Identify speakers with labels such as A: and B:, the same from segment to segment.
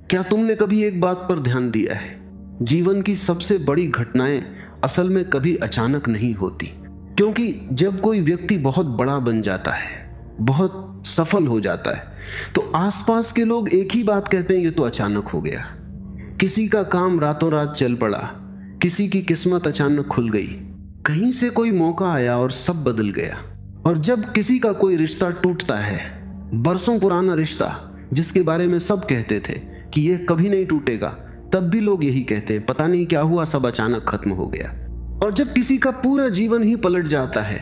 A: क्या तुमने कभी एक बात पर ध्यान दिया है? जीवन की सबसे बड़ी घटनाएं असल में कभी अचानक नहीं होती। क्योंकि जब कोई व्यक्ति बहुत बड़ा बन जाता है, बहुत सफल हो जाता है, तो आसपास के लोग एक ही बात कहते हैं, ये तो अचानक हो गया। किसी का काम रातों रात चल पड़ा, किसी की किस्मत अचानक खुल गई, कहीं से कोई मौका आया और सब बदल गया। और जब किसी का कोई रिश्ता टूटता है, बरसों पुराना रिश्ता जिसके बारे में सब कहते थे कि ये कभी नहीं टूटेगा, तब भी लोग यही कहते हैं, पता नहीं क्या हुआ, सब अचानक खत्म हो गया। और जब किसी का पूरा जीवन ही पलट जाता है,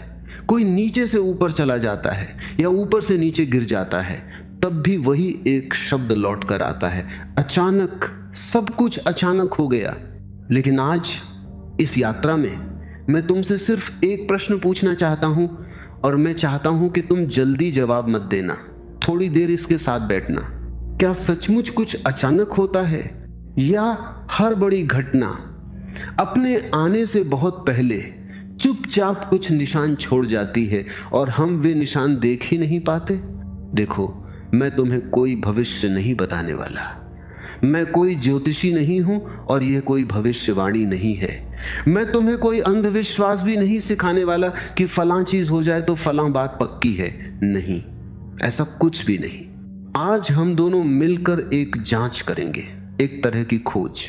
A: कोई नीचे से ऊपर चला जाता है या ऊपर से नीचे गिर जाता है, तब भी वही एक शब्द लौट कर आता है, अचानक। सब कुछ अचानक हो गया। लेकिन आज इस यात्रा में मैं तुमसे सिर्फ एक प्रश्न पूछना चाहता हूं, और मैं चाहता हूं कि तुम जल्दी जवाब मत देना, थोड़ी देर इसके साथ बैठना। क्या सचमुच कुछ अचानक होता है, या हर बड़ी घटना अपने आने से बहुत पहले चुपचाप कुछ निशान छोड़ जाती है और हम वे निशान देख ही नहीं पाते? देखो, मैं तुम्हें कोई भविष्य नहीं बताने वाला, मैं कोई ज्योतिषी नहीं हूं और यह कोई भविष्यवाणी नहीं है। मैं तुम्हें कोई अंधविश्वास भी नहीं सिखाने वाला कि फलां चीज हो जाए तो फलां बात पक्की है। नहीं, ऐसा कुछ भी नहीं। आज हम दोनों मिलकर एक जांच करेंगे, एक तरह की खोज।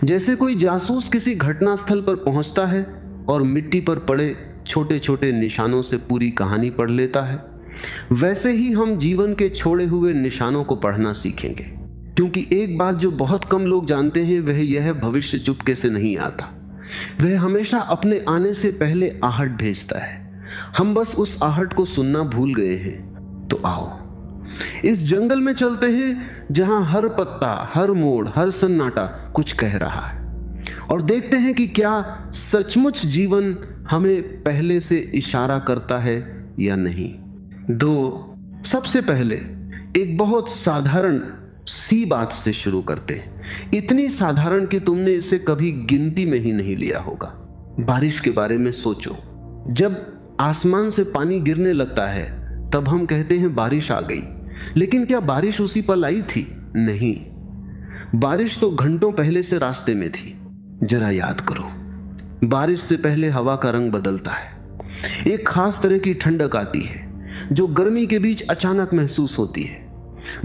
A: जैसे कोई जासूस किसी घटनास्थल पर पहुंचता है और मिट्टी पर पड़े छोटे छोटे निशानों से पूरी कहानी पढ़ लेता है, वैसे ही हम जीवन के छोड़े हुए निशानों को पढ़ना सीखेंगे। क्योंकि एक बात जो बहुत कम लोग जानते हैं, वह यह है, भविष्य चुपके से नहीं आता, वह हमेशा अपने आने से पहले आहट भेजता है। हम बस उस आहट को सुनना भूल गए हैं। तो आओ इस जंगल में चलते हैं जहां हर पत्ता, हर मोड़, हर सन्नाटा कुछ कह रहा है, और देखते हैं कि क्या सचमुच जीवन हमें पहले से इशारा करता है या नहीं। सबसे पहले एक बहुत साधारण सी बात से शुरू करते हैं, इतनी साधारण कि तुमने इसे कभी गिनती में ही नहीं लिया होगा। बारिश के बारे में सोचो। जब आसमान से पानी गिरने लगता है तब हम कहते हैं बारिश आ गई, लेकिन क्या बारिश उसी पल आई थी? नहीं, बारिश तो घंटों पहले से रास्ते में थी। जरा याद करो, बारिश से पहले हवा का रंग बदलता है, एक खास तरह की ठंडक आती है जो गर्मी के बीच अचानक महसूस होती है।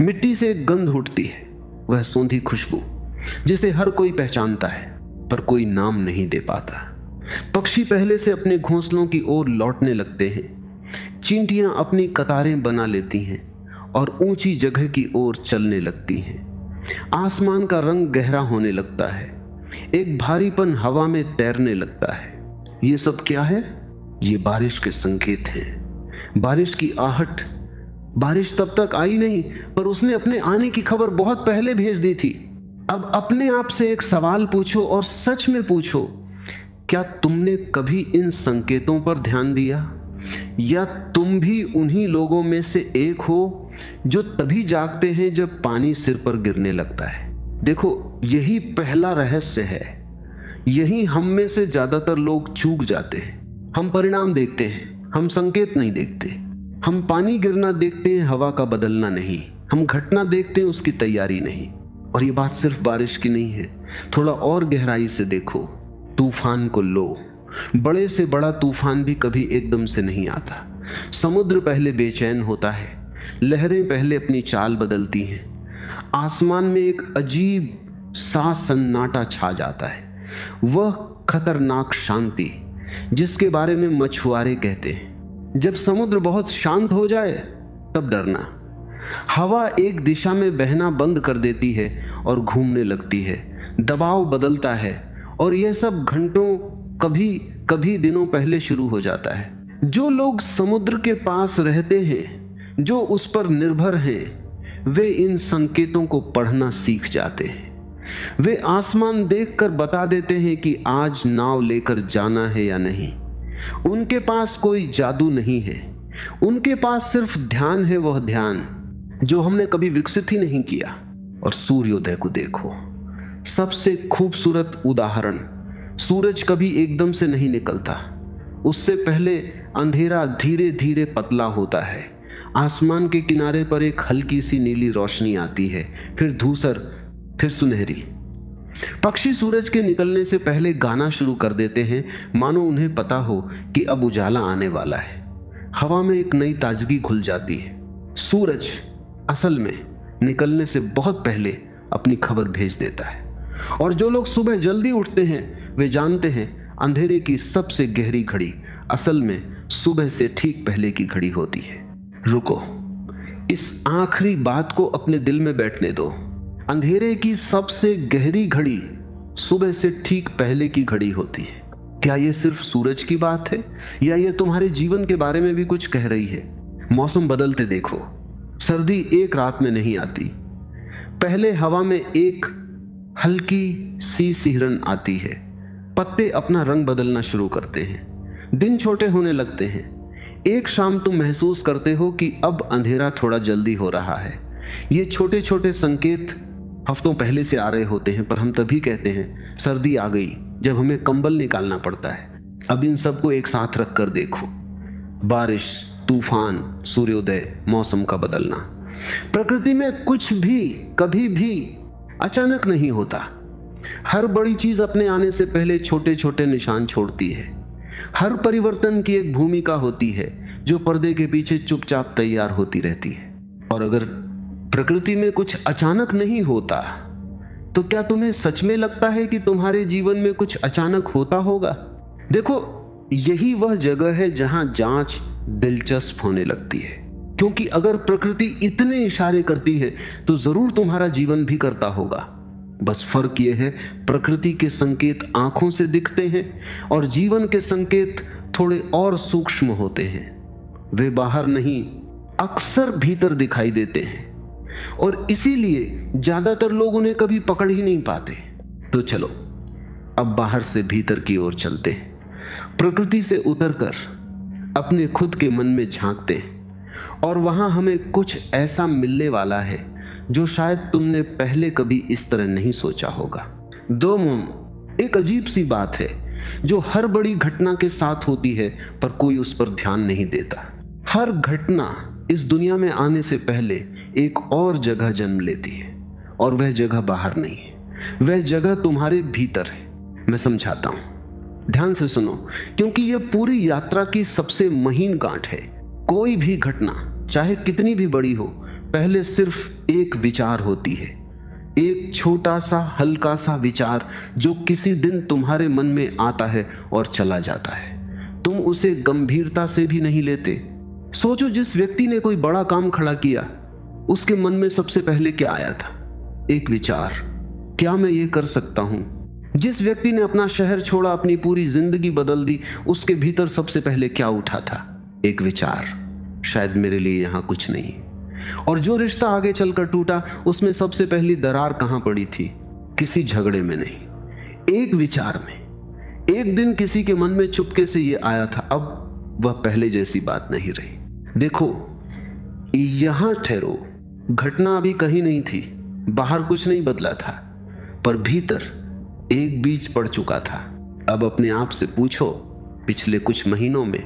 A: मिट्टी से एक गंध उठती है, वह सौंधी खुशबू जिसे हर कोई पहचानता है पर कोई नाम नहीं दे पाता। पक्षी पहले से अपने घोंसलों की ओर लौटने लगते हैं, चींटियां अपनी कतारें बना लेती हैं और ऊंची जगह की ओर चलने लगती हैं। आसमान का रंग गहरा होने लगता है, एक भारीपन हवा में तैरने लगता है। ये सब क्या है? ये बारिश के संकेत हैं, बारिश की आहट। बारिश तब तक आई नहीं, पर उसने अपने आने की खबर बहुत पहले भेज दी थी। अब अपने आप से एक सवाल पूछो, और सच में पूछो, क्या तुमने कभी इन संकेतों पर ध्यान दिया? या तुम भी उन्हीं लोगों में से एक हो जो तभी जागते हैं जब पानी सिर पर गिरने लगता है? देखो, यही पहला रहस्य है। यही हम में से ज्यादातर लोग चूक जाते हैं। हम परिणाम देखते हैं, हम संकेत नहीं देखते। हम पानी गिरना देखते हैं, हवा का बदलना नहीं। हम घटना देखते हैं, उसकी तैयारी नहीं। और ये बात सिर्फ बारिश की नहीं है, थोड़ा और गहराई से देखो। तूफान को लो, बड़े से बड़ा तूफान भी कभी एकदम से नहीं आता। समुद्र पहले बेचैन होता है, लहरें पहले अपनी चाल बदलती हैं, आसमान में एक अजीब सा सन्नाटा छा जाता है, वह खतरनाक शांति जिसके बारे में मछुआरे कहते हैं। जब समुद्र बहुत शांत हो जाए तब डरना। हवा एक दिशा में बहना बंद कर देती है और घूमने लगती है, दबाव बदलता है, और यह सब घंटों, कभी कभी दिनों पहले शुरू हो जाता है। जो लोग समुद्र के पास रहते हैं, जो उस पर निर्भर हैं, वे इन संकेतों को पढ़ना सीख जाते हैं। वे आसमान देखकर बता देते हैं कि आज नाव लेकर जाना है या नहीं। उनके पास कोई जादू नहीं है, उनके पास सिर्फ ध्यान है, वह ध्यान जो हमने कभी विकसित ही नहीं किया। और सूर्योदय को देखो, सबसे खूबसूरत उदाहरण। सूरज कभी एकदम से नहीं निकलता, उससे पहले अंधेरा धीरे धीरे पतला होता है, आसमान के किनारे पर एक हल्की सी नीली रोशनी आती है, फिर धूसर, फिर सुनहरी। पक्षी सूरज के निकलने से पहले गाना शुरू कर देते हैं, मानो उन्हें पता हो कि अब उजाला आने वाला है। हवा में एक नई ताजगी घुल जाती है। सूरज असल में निकलने से बहुत पहले अपनी खबर भेज देता है। और जो लोग सुबह जल्दी उठते हैं वे जानते हैं अंधेरे की सबसे गहरी घड़ी असल में सुबह से ठीक पहले की घड़ी होती है। रुको, इस आखिरी बात को अपने दिल में बैठने दो। अंधेरे की सबसे गहरी घड़ी सुबह से ठीक पहले की घड़ी होती है। क्या यह सिर्फ सूरज की बात है या यह तुम्हारे जीवन के बारे में भी कुछ कह रही है? मौसम बदलते देखो। सर्दी एक रात में नहीं आती। पहले हवा में एक हल्की सी सिहरन आती है, पत्ते अपना रंग बदलना शुरू करते हैं, दिन छोटे होने लगते हैं। एक शाम तुम महसूस करते हो कि अब अंधेरा थोड़ा जल्दी हो रहा है। ये छोटे छोटे संकेत हफ्तों पहले से आ रहे होते हैं, पर हम तभी कहते हैं सर्दी आ गई जब हमें कंबल निकालना पड़ता है। अब इन सबको एक साथ रख कर देखो, बारिश, तूफान, सूर्योदय, मौसम का बदलना। प्रकृति में कुछ भी कभी भी अचानक नहीं होता। हर बड़ी चीज अपने आने से पहले छोटे छोटे निशान छोड़ती है। हर परिवर्तन की एक भूमिका होती है जो पर्दे के पीछे चुपचाप तैयार होती रहती है। और अगर प्रकृति में कुछ अचानक नहीं होता तो क्या तुम्हें सच में लगता है कि तुम्हारे जीवन में कुछ अचानक होता होगा? देखो, यही वह जगह है जहां जांच दिलचस्प होने लगती है, क्योंकि अगर प्रकृति इतने इशारे करती है तो जरूर तुम्हारा जीवन भी करता होगा। बस फर्क यह है, प्रकृति के संकेत आंखों से दिखते हैं और जीवन के संकेत थोड़े और सूक्ष्म होते हैं। वे बाहर नहीं, अक्सर भीतर दिखाई देते हैं और इसीलिए ज्यादातर लोग उन्हें कभी पकड़ ही नहीं पाते। तो चलो अब बाहर से भीतर की ओर चलते हैं। प्रकृति से उतरकर अपने खुद के मन में झांकते हैं और वहां हमें कुछ ऐसा मिलने वाला है जो शायद तुमने पहले कभी इस तरह नहीं सोचा होगा। दो मोम एक अजीब सी बात है जो हर बड़ी घटना के साथ होती है, पर कोई उस पर ध्यान नहीं देता। हर घटना इस दुनिया में आने से पहले एक और जगह जन्म लेती है, और वह जगह बाहर नहीं है, वह जगह तुम्हारे भीतर है। मैं समझाता हूं, ध्यान से सुनो, क्योंकि यह पूरी यात्रा की सबसे महीन गांठ है। कोई भी घटना चाहे कितनी भी बड़ी हो, पहले सिर्फ एक विचार होती है, एक छोटा सा हल्का सा विचार जो किसी दिन तुम्हारे मन में आता है और चला जाता है। तुम उसे गंभीरता से भी नहीं लेते। सोचो, जिस व्यक्ति ने कोई बड़ा काम खड़ा किया, उसके मन में सबसे पहले क्या आया था? एक विचार, क्या मैं ये कर सकता हूं? जिस व्यक्ति ने अपना शहर छोड़ा, अपनी पूरी जिंदगी बदल दी, उसके भीतर सबसे पहले क्या उठा था? एक विचार, शायद मेरे लिए यहां कुछ नहीं। और जो रिश्ता आगे चलकर टूटा, उसमें सबसे पहली दरार कहां पड़ी थी? किसी झगड़े में नहीं, एक विचार में। एक दिन किसी के मन में चुपके से ये आया था, अब वह पहले जैसी बात नहीं रही। देखो, यहां ठहरो, घटना अभी कहीं नहीं थी, बाहर कुछ नहीं बदला था, पर भीतर एक बीज पड़ चुका था। अब अपने आप से पूछो, पिछले कुछ महीनों में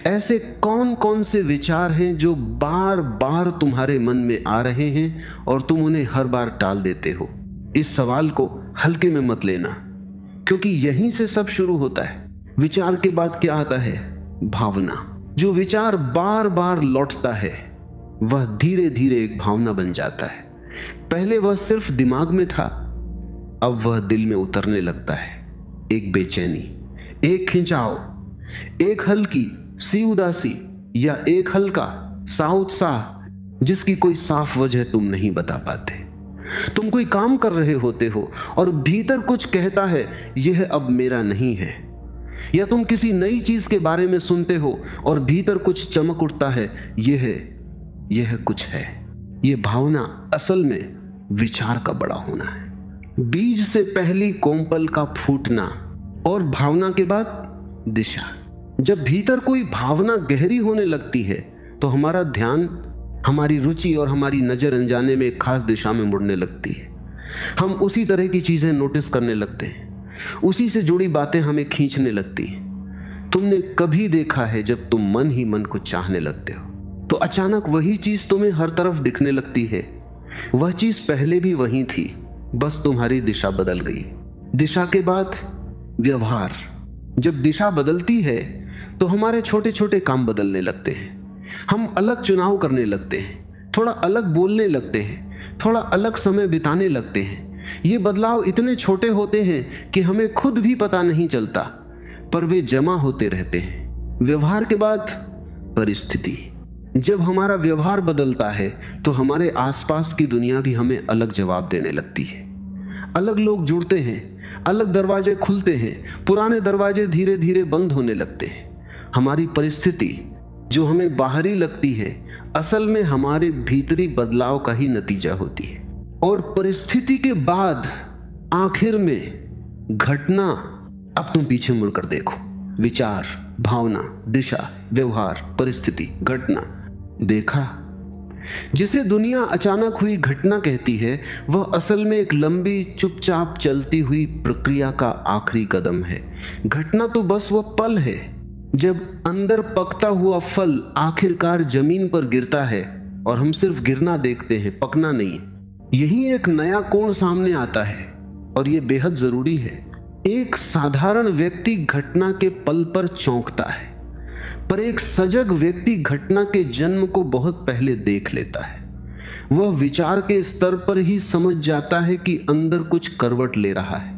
A: ऐसे कौन कौन से विचार हैं जो बार बार तुम्हारे मन में आ रहे हैं और तुम उन्हें हर बार टाल देते हो? इस सवाल को हल्के में मत लेना, क्योंकि यहीं से सब शुरू होता है। विचार के बाद क्या आता है? भावना। जो विचार बार बार लौटता है वह धीरे धीरे एक भावना बन जाता है। पहले वह सिर्फ दिमाग में था, अब वह दिल में उतरने लगता है। एक बेचैनी, एक खिंचाव, एक हल्की सी उदासी या एक हल्का सा उत्साह जिसकी कोई साफ वजह तुम नहीं बता पाते। तुम कोई काम कर रहे होते हो और भीतर कुछ कहता है यह अब मेरा नहीं है, या तुम किसी नई चीज के बारे में सुनते हो और भीतर कुछ चमक उठता है, यह कुछ है। यह भावना असल में विचार का बड़ा होना है। बीज से पहली कोमपल का फूटना और भावना के बाद दिशा। जब भीतर कोई भावना गहरी होने लगती है तो हमारा ध्यान, हमारी रुचि और हमारी नजर अनजाने में एक खास दिशा में मुड़ने लगती है। हम उसी तरह की चीजें नोटिस करने लगते हैं, उसी से जुड़ी बातें हमें खींचने लगती हैं। तुमने कभी देखा है जब तुम मन ही मन को चाहने लगते हो? तो अचानक वही चीज तुम्हें हर तरफ दिखने लगती है। वह चीज पहले भी वही थी, बस तुम्हारी दिशा बदल गई। दिशा के बाद व्यवहार। जब दिशा बदलती है तो हमारे छोटे छोटे काम बदलने लगते हैं। हम अलग चुनाव करने लगते हैं, थोड़ा अलग बोलने लगते हैं, थोड़ा अलग समय बिताने लगते हैं। ये बदलाव इतने छोटे होते हैं कि हमें खुद भी पता नहीं चलता, पर वे जमा होते रहते हैं। व्यवहार के बाद परिस्थिति। जब हमारा व्यवहार बदलता है तो हमारे आसपास की दुनिया भी हमें अलग जवाब देने लगती है। अलग लोग जुड़ते हैं, अलग दरवाजे खुलते हैं, पुराने दरवाजे धीरे धीरे बंद होने लगते हैं। हमारी परिस्थिति जो हमें बाहरी लगती है, असल में हमारे भीतरी बदलाव का ही नतीजा होती है। और परिस्थिति के बाद आखिर में घटना। अब तुम पीछे मुड़कर देखो, विचार, भावना, दिशा, व्यवहार, परिस्थिति, घटना। देखा? जिसे दुनिया अचानक हुई घटना कहती है, वह असल में एक लंबी चुपचाप चलती हुई प्रक्रिया का आखिरी कदम है। घटना तो बस वह पल है जब अंदर पकता हुआ फल आखिरकार जमीन पर गिरता है और हम सिर्फ गिरना देखते हैं, पकना नहीं। यही एक नया कोण सामने आता है और यह बेहद जरूरी है। एक साधारण व्यक्ति घटना के पल पर चौंकता है, पर एक सजग व्यक्ति घटना के जन्म को बहुत पहले देख लेता है। वह विचार के स्तर पर ही समझ जाता है कि अंदर कुछ करवट ले रहा है।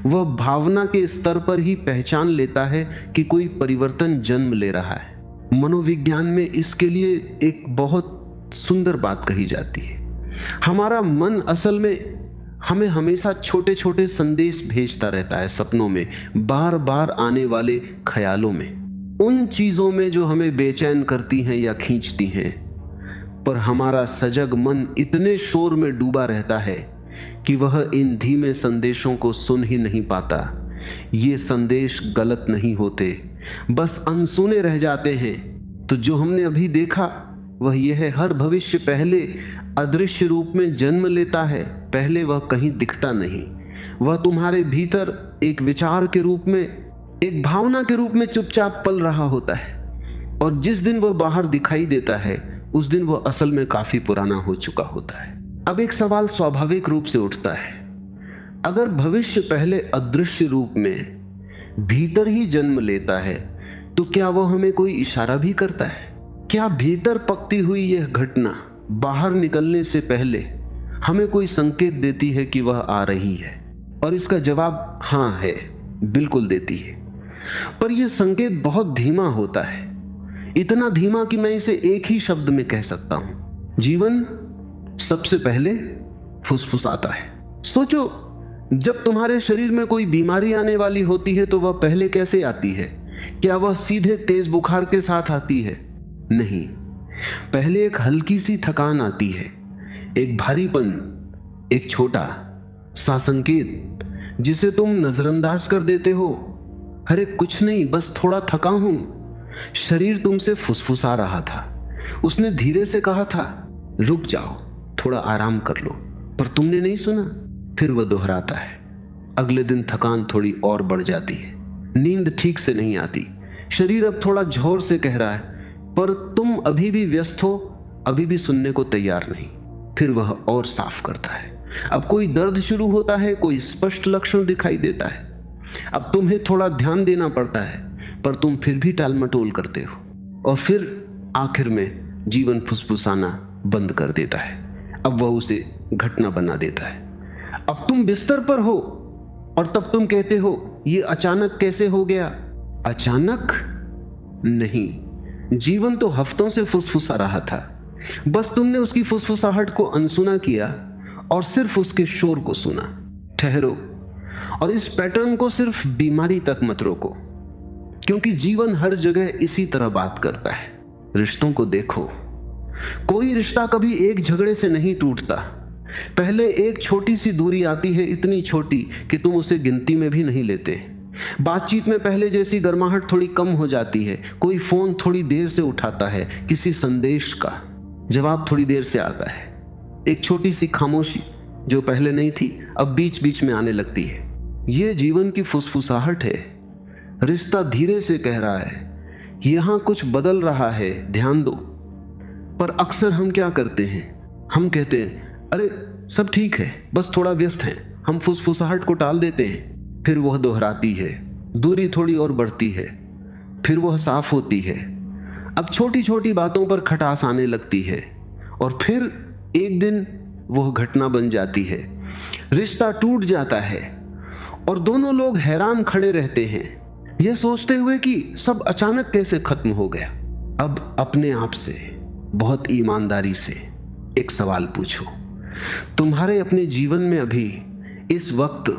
A: वह भावना के स्तर पर ही पहचान लेता है कि कोई परिवर्तन जन्म ले रहा है। मनोविज्ञान में इसके लिए एक बहुत सुंदर बात कही जाती है। हमारा मन असल में हमें हमेशा छोटे छोटे संदेश भेजता रहता है, सपनों में, बार बार आने वाले ख्यालों में, उन चीजों में जो हमें बेचैन करती हैं या खींचती हैं। पर हमारा सजग मन इतने शोर में डूबा रहता है कि वह इन धीमे संदेशों को सुन ही नहीं पाता। ये संदेश गलत नहीं होते, बस अनसुने रह जाते हैं। तो जो हमने अभी देखा वह यह है, हर भविष्य पहले अदृश्य रूप में जन्म लेता है। पहले वह कहीं दिखता नहीं, वह तुम्हारे भीतर एक विचार के रूप में, एक भावना के रूप में चुपचाप पल रहा होता है। और जिस दिन वह बाहर दिखाई देता है, उस दिन वह असल में काफी पुराना हो चुका होता है। अब एक सवाल स्वाभाविक रूप से उठता है, अगर भविष्य पहले अदृश्य रूप में भीतर ही जन्म लेता है, तो क्या वह हमें कोई इशारा भी करता है? क्या भीतर पकती हुई यह घटना बाहर निकलने से पहले हमें कोई संकेत देती है कि वह आ रही है? और इसका जवाब हाँ है, बिल्कुल देती है। पर यह संकेत बहुत धीमा होता है, इतना धीमा कि मैं इसे एक ही शब्द में कह सकता हूं, जीवन सबसे पहले फुसफुसाता है। सोचो, जब तुम्हारे शरीर में कोई बीमारी आने वाली होती है तो वह पहले कैसे आती है? क्या वह सीधे तेज बुखार के साथ आती है? नहीं, पहले एक हल्की सी थकान आती है, एक भारीपन, एक छोटा सा संकेत जिसे तुम नजरअंदाज कर देते हो। अरे कुछ नहीं, बस थोड़ा थका हूं। शरीर तुमसे फुसफुसा रहा था, उसने धीरे से कहा था रुक जाओ, थोड़ा आराम कर लो, पर तुमने नहीं सुना। फिर वह दोहराता है। अगले दिन थकान थोड़ी और बढ़ जाती है, नींद ठीक से नहीं आती, शरीर अब थोड़ा जोर से कह रहा है, पर तुम अभी भी व्यस्त हो, अभी भी सुनने को तैयार नहीं। फिर वह और साफ करता है। अब कोई दर्द शुरू होता है, कोई स्पष्ट लक्षण दिखाई देता है। अब तुम्हें थोड़ा ध्यान देना पड़ता है, पर तुम फिर भी टालमटोल करते हो। और फिर आखिर में जीवन फुसफुसाना बंद कर देता है। अब वह उसे घटना बना देता है। अब तुम बिस्तर पर हो और तब तुम कहते हो ये अचानक कैसे हो गया? अचानक नहीं, जीवन तो हफ्तों से फुसफुसा रहा था, बस तुमने उसकी फुसफुसाहट को अनसुना किया और सिर्फ उसके शोर को सुना। ठहरो और इस पैटर्न को सिर्फ बीमारी तक मत रोको, क्योंकि जीवन हर जगह इसी तरह बात करता है। रिश्तों को देखो, कोई रिश्ता कभी एक झगड़े से नहीं टूटता। पहले एक छोटी सी दूरी आती है, इतनी छोटी कि तुम उसे गिनती में भी नहीं लेते। बातचीत में पहले जैसी गर्माहट थोड़ी कम हो जाती है, कोई फोन थोड़ी देर से उठाता है, किसी संदेश का जवाब थोड़ी देर से आता है। एक छोटी सी खामोशी जो पहले नहीं थी, अब बीच बीच में आने लगती है। यह जीवन की फुसफुसाहट है। रिश्ता धीरे से कह रहा है यहां कुछ बदल रहा है, ध्यान दो। पर अक्सर हम क्या करते हैं, हम कहते हैं अरे सब ठीक है, बस थोड़ा व्यस्त हैं। हम फुसफुसाहट को टाल देते हैं, फिर वह दोहराती है, दूरी थोड़ी और बढ़ती है, फिर वह साफ होती है। अब छोटी छोटी बातों पर खटास आने लगती है और फिर एक दिन वह घटना बन जाती है, रिश्ता टूट जाता है और दोनों लोग हैरान खड़े रहते हैं, यह सोचते हुए कि सब अचानक कैसे खत्म हो गया। अब अपने आप से बहुत ईमानदारी से एक सवाल पूछो, तुम्हारे अपने जीवन में अभी इस वक्त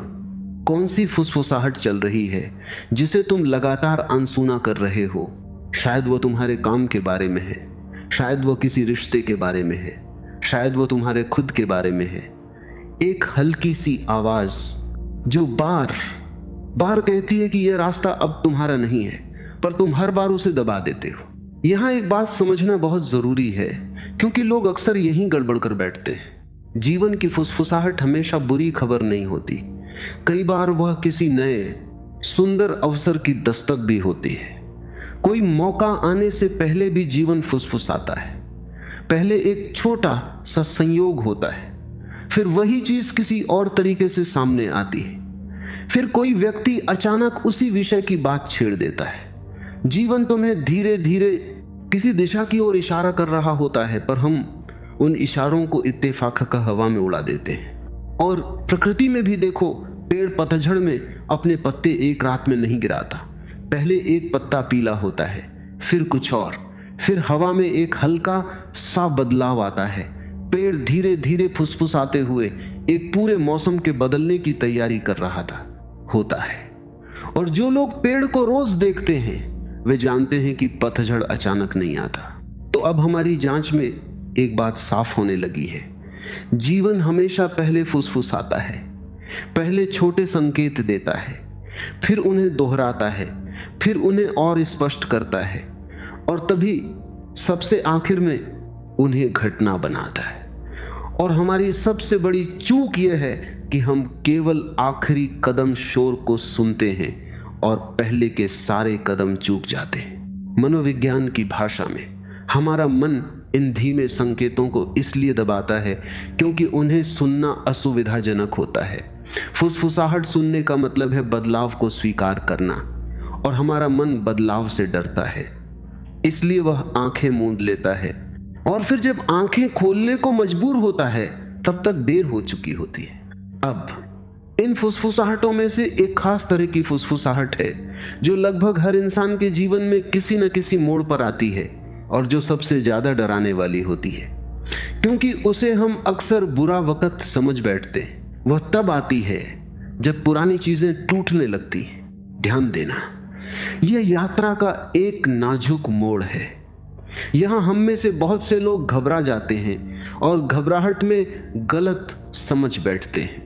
A: कौन सी फुसफुसाहट चल रही है जिसे तुम लगातार अनसुना कर रहे हो? शायद वो तुम्हारे काम के बारे में है, शायद वो किसी रिश्ते के बारे में है, शायद वो तुम्हारे खुद के बारे में है। एक हल्की सी आवाज जो बार बार कहती है कि यह रास्ता अब तुम्हारा नहीं है, पर तुम हर बार उसे दबा देते हो। यहां एक बात समझना बहुत जरूरी है, क्योंकि लोग अक्सर यहीं गड़बड़ कर बैठते हैं। जीवन की फुसफुसाहट हमेशा बुरी खबर नहीं होती, कई बार वह किसी नए सुंदर अवसर की दस्तक भी होती है। कोई मौका आने से पहले भी जीवन फुसफुसाता है। पहले एक छोटा सा संयोग होता है, फिर वही चीज किसी और तरीके से सामने आती है, फिर कोई व्यक्ति अचानक उसी विषय की बात छेड़ देता है। जीवन तुम्हें धीरे धीरे किसी दिशा की ओर इशारा कर रहा होता है, पर हम उन इशारों को इत्तेफाक का हवा में उड़ा देते हैं। और प्रकृति में भी देखो, पेड़ पतझड़ में अपने पत्ते एक रात में नहीं गिराता। पहले एक पत्ता पीला होता है, फिर कुछ और, फिर हवा में एक हल्का सा बदलाव आता है। पेड़ धीरे धीरे फुसफुसाते हुए एक पूरे मौसम के बदलने की तैयारी कर रहा होता है। और जो लोग पेड़ को रोज देखते हैं वे जानते हैं कि पतझड़ अचानक नहीं आता। तो अब हमारी जांच में एक बात साफ होने लगी है, जीवन हमेशा पहले फुसफुसाता है, पहले छोटे संकेत देता है, फिर उन्हें दोहराता है, फिर उन्हें और स्पष्ट करता है, और तभी सबसे आखिर में उन्हें घटना बनाता है। और हमारी सबसे बड़ी चूक यह है कि हम केवल आखिरी कदम शोर को सुनते हैं और पहले के सारे कदम चूक जाते हैं। मनोविज्ञान की भाषा में हमारा मन इन धीमे संकेतों को इसलिए दबाता है क्योंकि उन्हें सुनना असुविधाजनक होता है। फुसफुसाहट सुनने का मतलब है बदलाव को स्वीकार करना, और हमारा मन बदलाव से डरता है, इसलिए वह आंखें मूंद लेता है। और फिर जब आंखें खोलने को मजबूर होता है तब तक देर हो चुकी होती है। अब इन फुसफुसाहटों में से एक खास तरह की फुसफुसाहट है जो लगभग हर इंसान के जीवन में किसी न किसी मोड़ पर आती है, और जो सबसे ज्यादा डराने वाली होती है, क्योंकि उसे हम अक्सर बुरा वक्त समझ बैठते हैं। वह तब आती है जब पुरानी चीजें टूटने लगती हैं। ध्यान देना, यह यात्रा का एक नाजुक मोड़ है। यहां हम में से बहुत से लोग घबरा जाते हैं और घबराहट में गलत समझ बैठते हैं।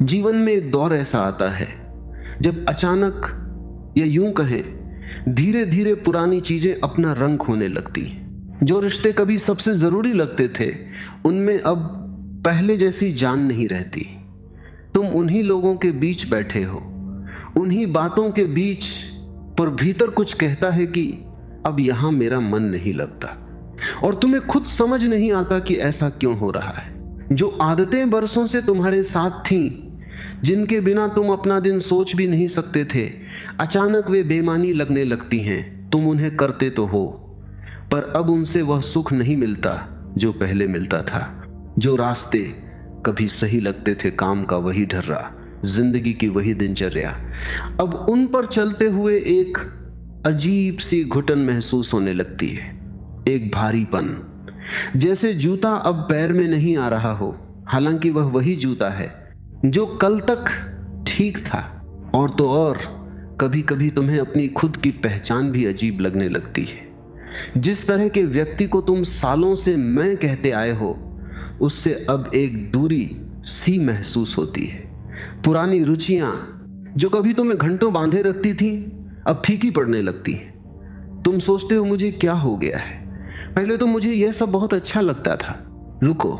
A: जीवन में एक दौर ऐसा आता है जब अचानक, या यूं कहें धीरे धीरे, पुरानी चीजें अपना रंग खोने लगती हैं। जो रिश्ते कभी सबसे जरूरी लगते थे उनमें अब पहले जैसी जान नहीं रहती। तुम उन्हीं लोगों के बीच बैठे हो, उन्हीं बातों के बीच, पर भीतर कुछ कहता है कि अब यहां मेरा मन नहीं लगता, और तुम्हें खुद समझ नहीं आता कि ऐसा क्यों हो रहा है। जो आदतें बरसों से तुम्हारे साथ थीं, जिनके बिना तुम अपना दिन सोच भी नहीं सकते थे, अचानक वे बेमानी लगने लगती हैं। तुम उन्हें करते तो हो, पर अब उनसे वह सुख नहीं मिलता जो पहले मिलता था। जो रास्ते कभी सही लगते थे, काम का वही ढर्रा, जिंदगी की वही दिनचर्या, अब उन पर चलते हुए एक अजीब सी घुटन महसूस होने लगती है, एक भारीपन, जैसे जूता अब पैर में नहीं आ रहा हो, हालांकि वह वही जूता है जो कल तक ठीक था। और तो और कभी कभी तुम्हें अपनी खुद की पहचान भी अजीब लगने लगती है। जिस तरह के व्यक्ति को तुम सालों से मैं कहते आए हो, उससे अब एक दूरी सी महसूस होती है। पुरानी रुचियां जो कभी तुम्हें घंटों बांधे रखती थी, अब फीकी पड़ने लगती है। तुम सोचते हो मुझे क्या हो गया है, पहले तो मुझे यह सब बहुत अच्छा लगता था। रुको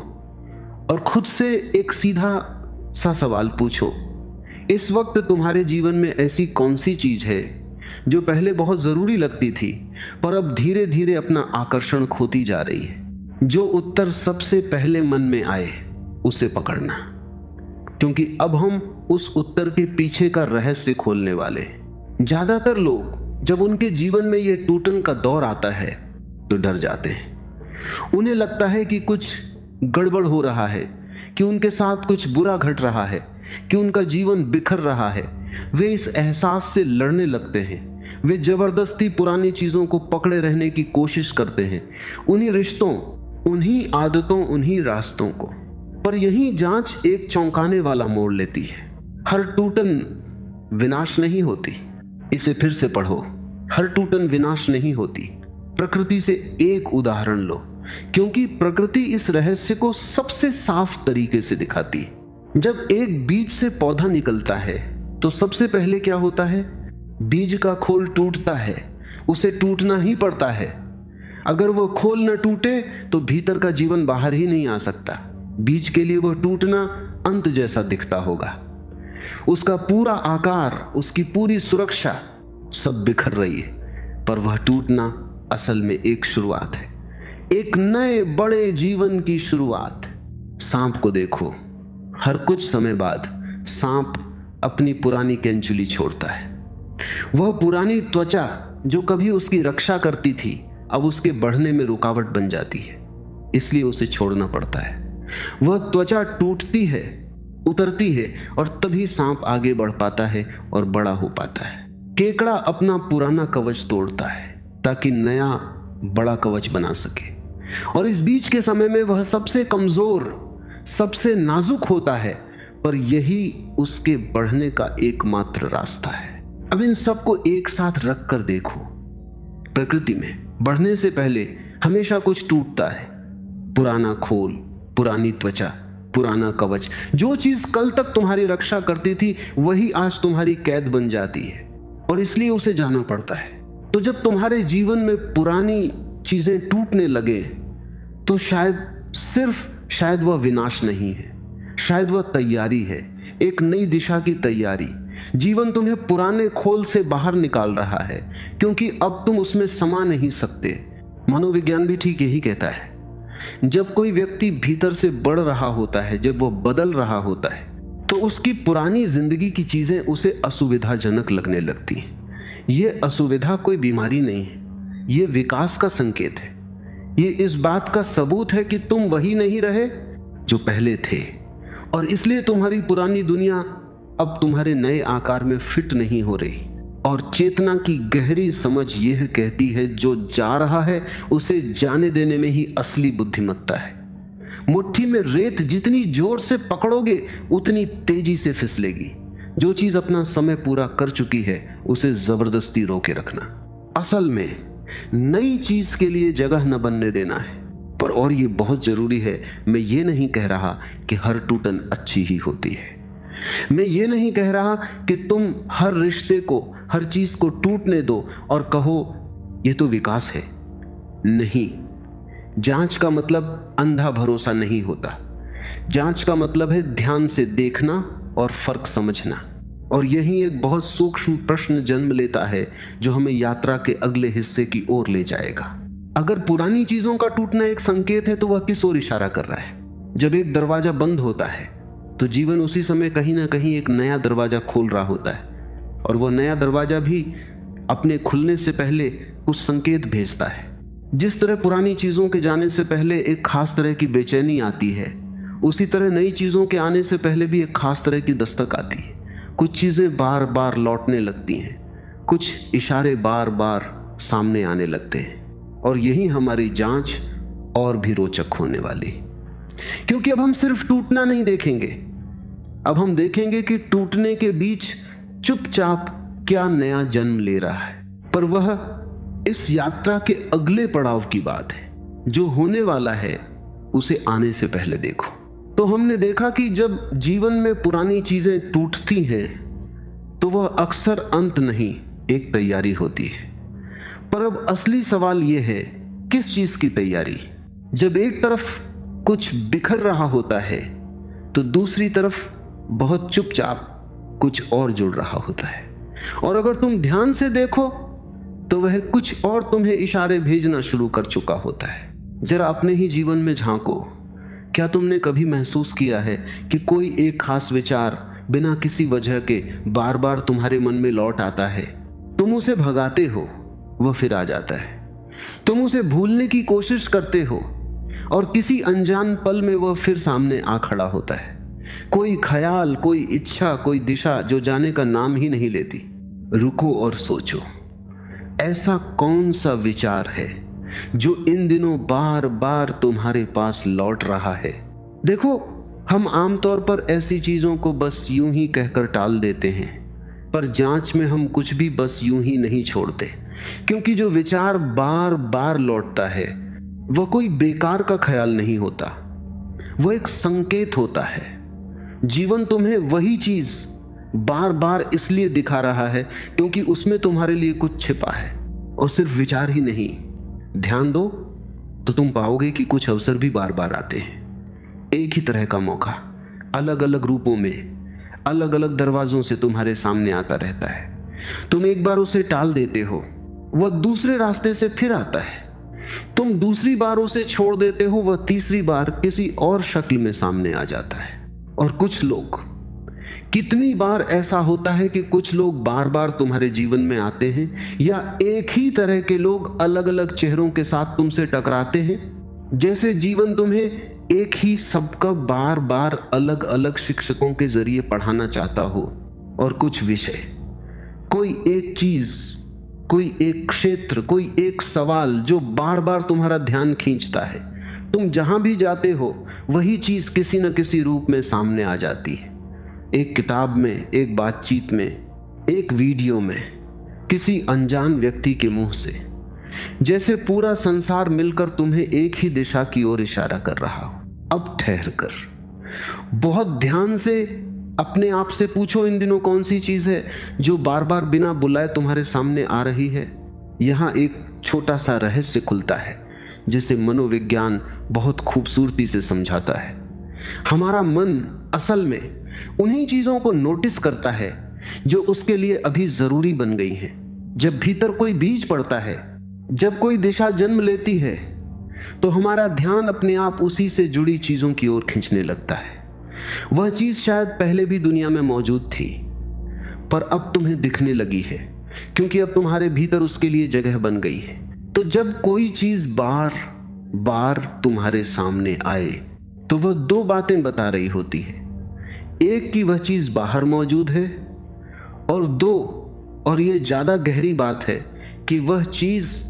A: और खुद से एक सीधा सा सवाल पूछो, इस वक्त तुम्हारे जीवन में ऐसी कौन सी चीज है जो पहले बहुत जरूरी लगती थी पर अब धीरे धीरे अपना आकर्षण खोती जा रही है? जो उत्तर सबसे पहले मन में आए उसे पकड़ना, क्योंकि अब हम उस उत्तर के पीछे का रहस्य खोलने वाले हैं। ज्यादातर लोग जब उनके जीवन में यह टूटन का दौर आता है तो डर जाते हैं। उन्हें लगता है कि कुछ गड़बड़ हो रहा है, कि उनके साथ कुछ बुरा घट रहा है, कि उनका जीवन बिखर रहा है। वे इस एहसास से लड़ने लगते हैं। वे जबरदस्ती पुरानी चीजों को पकड़े रहने की कोशिश करते हैं, उन्हीं रिश्तों, उन्हीं आदतों, उन्हीं रास्तों को। पर यही जांच एक चौंकाने वाला मोड़ लेती है। हर टूटन विनाश नहीं होती। इसे फिर से पढ़ो। हर टूटन विनाश नहीं होती। प्रकृति से एक उदाहरण लो, क्योंकि प्रकृति इस रहस्य को सबसे साफ तरीके से दिखाती है। जब एक बीज से पौधा निकलता है तो सबसे पहले क्या होता है? बीज का खोल टूटता है। उसे टूटना ही पड़ता है। अगर वह खोल न टूटे तो भीतर का जीवन बाहर ही नहीं आ सकता। बीज के लिए वह टूटना अंत जैसा दिखता होगा। उसका पूरा आकार, उसकी पूरी सुरक्षा सब बिखर रही है, पर वह टूटना असल में एक शुरुआत है, एक नए बड़े जीवन की शुरुआत। सांप को देखो, हर कुछ समय बाद सांप अपनी पुरानी केंचुली छोड़ता है। वह पुरानी त्वचा जो कभी उसकी रक्षा करती थी अब उसके बढ़ने में रुकावट बन जाती है, इसलिए उसे छोड़ना पड़ता है। वह त्वचा टूटती है, उतरती है, और तभी सांप आगे बढ़ पाता है और बड़ा हो पाता है। केकड़ा अपना पुराना कवच तोड़ता है ताकि नया बड़ा कवच बना सके, और इस बीच के समय में वह सबसे कमजोर, सबसे नाजुक होता है, पर यही उसके बढ़ने का एकमात्र रास्ता है। अब इन सबको एक साथ रख कर देखो। प्रकृति में बढ़ने से पहले हमेशा कुछ टूटता है। पुराना खोल, पुरानी त्वचा, पुराना कवच। जो चीज कल तक तुम्हारी रक्षा करती थी वही आज तुम्हारी कैद बन जाती है, और इसलिए उसे जाना पड़ता है। तो जब तुम्हारे जीवन में पुरानी चीजें टूटने लगे तो शायद वह विनाश नहीं है, शायद वह तैयारी है, एक नई दिशा की तैयारी। जीवन तुम्हें पुराने खोल से बाहर निकाल रहा है, क्योंकि अब तुम उसमें समा नहीं सकते। मनोविज्ञान भी ठीक यही कहता है। जब कोई व्यक्ति भीतर से बढ़ रहा होता है, जब वह बदल रहा होता है, तो उसकी पुरानी जिंदगी की चीजें उसे असुविधाजनक लगने लगती हैं। यह असुविधा कोई बीमारी नहीं है, यह विकास का संकेत है। यह इस बात का सबूत है कि तुम वही नहीं रहे जो पहले थे, और इसलिए तुम्हारी पुरानी दुनिया अब तुम्हारे नए आकार में फिट नहीं हो रही। और चेतना की गहरी समझ यह कहती है, जो जा रहा है उसे जाने देने में ही असली बुद्धिमत्ता है। मुट्ठी में रेत जितनी जोर से पकड़ोगे उतनी तेजी से फिसलेगी। जो चीज अपना समय पूरा कर चुकी है उसे जबरदस्ती रोके रखना। असल में नई चीज के लिए जगह न बनने देना है। पर और ये बहुत जरूरी है, मैं ये नहीं कह रहा कि हर टूटन अच्छी ही होती है। मैं ये नहीं कह रहा कि तुम हर रिश्ते को, हर चीज को टूटने दो और कहो ये तो विकास है। नहीं, जांच का मतलब अंधा भरोसा नहीं होता। जांच का मतलब है ध्यान से देखना और फर्क समझना। और यही एक बहुत सूक्ष्म प्रश्न जन्म लेता है जो हमें यात्रा के अगले हिस्से की ओर ले जाएगा। अगर पुरानी चीजों का टूटना एक संकेत है तो वह किस ओर इशारा कर रहा है? जब एक दरवाजा बंद होता है तो जीवन उसी समय कहीं ना कहीं एक नया दरवाजा खोल रहा होता है, और वह नया दरवाजा भी अपने खुलने से पहले कुछ संकेत भेजता है। जिस तरह पुरानी चीजों के जाने से पहले एक खास तरह की बेचैनी आती है, उसी तरह नई चीजों के आने से पहले भी एक खास तरह की दस्तक आती है। कुछ चीजें बार बार लौटने लगती हैं, कुछ इशारे बार बार सामने आने लगते हैं, और यही हमारी जांच और भी रोचक होने वाली है। क्योंकि अब हम सिर्फ टूटना नहीं देखेंगे, अब हम देखेंगे कि टूटने के बीच चुपचाप क्या नया जन्म ले रहा है। पर वह इस यात्रा के अगले पड़ाव की बात है। जो होने वाला है उसे आने से पहले देखो। तो हमने देखा कि जब जीवन में पुरानी चीजें टूटती हैं तो वह अक्सर अंत नहीं, एक तैयारी होती है। पर अब असली सवाल यह है, किस चीज की तैयारी? जब एक तरफ कुछ बिखर रहा होता है तो दूसरी तरफ बहुत चुपचाप कुछ और जुड़ रहा होता है, और अगर तुम ध्यान से देखो तो वह कुछ और तुम्हें इशारे भेजना शुरू कर चुका होता है। जरा अपने ही जीवन में झांको। क्या तुमने कभी महसूस किया है कि कोई एक खास विचार बिना किसी वजह के बार बार तुम्हारे मन में लौट आता है? तुम उसे भगाते हो, वह फिर आ जाता है। तुम उसे भूलने की कोशिश करते हो और किसी अनजान पल में वह फिर सामने आ खड़ा होता है। कोई ख्याल, कोई इच्छा, कोई दिशा जो जाने का नाम ही नहीं लेती। रुको और सोचो, ऐसा कौन सा विचार है जो इन दिनों बार बार तुम्हारे पास लौट रहा है? देखो, हम आमतौर पर ऐसी चीजों को बस यूं ही कहकर टाल देते हैं, पर जांच में हम कुछ भी बस यूं ही नहीं छोड़ते, क्योंकि जो विचार बार बार लौटता है वह कोई बेकार का ख्याल नहीं होता, वह एक संकेत होता है। जीवन तुम्हें वही चीज बार बार इसलिए दिखा रहा है क्योंकि उसमें तुम्हारे लिए कुछ छिपा है, और सिर्फ विचार ही नहीं। ध्यान दो तो तुम पाओगे कि कुछ अवसर भी बार बार आते हैं। एक ही तरह का मौका अलग अलग रूपों में, अलग अलग दरवाजों से तुम्हारे सामने आता रहता है। तुम एक बार उसे टाल देते हो, वह दूसरे रास्ते से फिर आता है। तुम दूसरी बार उसे छोड़ देते हो, वह तीसरी बार किसी और शक्ल में सामने आ जाता है। और कुछ लोग, कितनी बार ऐसा होता है कि कुछ लोग बार बार तुम्हारे जीवन में आते हैं, या एक ही तरह के लोग अलग अलग चेहरों के साथ तुमसे टकराते हैं, जैसे जीवन तुम्हें एक ही सबका बार बार अलग अलग शिक्षकों के जरिए पढ़ाना चाहता हो। और कुछ विषय, कोई एक चीज, कोई एक क्षेत्र, कोई एक सवाल जो बार बार तुम्हारा ध्यान खींचता है। तुम जहां भी जाते हो वही चीज किसी न किसी रूप में सामने आ जाती है। एक किताब में, एक बातचीत में, एक वीडियो में, किसी अनजान व्यक्ति के मुंह से, जैसे पूरा संसार मिलकर तुम्हें एक ही दिशा की ओर इशारा कर रहा हो। अब ठहर कर बहुत ध्यान से अपने आप से पूछो, इन दिनों कौन सी चीज है जो बार बार बिना बुलाए तुम्हारे सामने आ रही है? यहां एक छोटा सा रहस्य खुलता है जिसे मनोविज्ञान बहुत खूबसूरती से समझाता है। हमारा मन असल में उन्हीं चीजों को नोटिस करता है जो उसके लिए अभी जरूरी बन गई हैं। जब भीतर कोई बीज पड़ता है, जब कोई दिशा जन्म लेती है, तो हमारा ध्यान अपने आप उसी से जुड़ी चीजों की ओर खींचने लगता है। वह चीज शायद पहले भी दुनिया में मौजूद थी, पर अब तुम्हें दिखने लगी है, क्योंकि अब तुम्हारे भीतर उसके लिए जगह बन गई है। तो जब कोई चीज बार बार तुम्हारे सामने आए तो वह दो बातें बता रही होती है। एक कि वह चीज बाहर मौजूद है, और दो, और यह ज्यादा गहरी बात है, कि वह चीज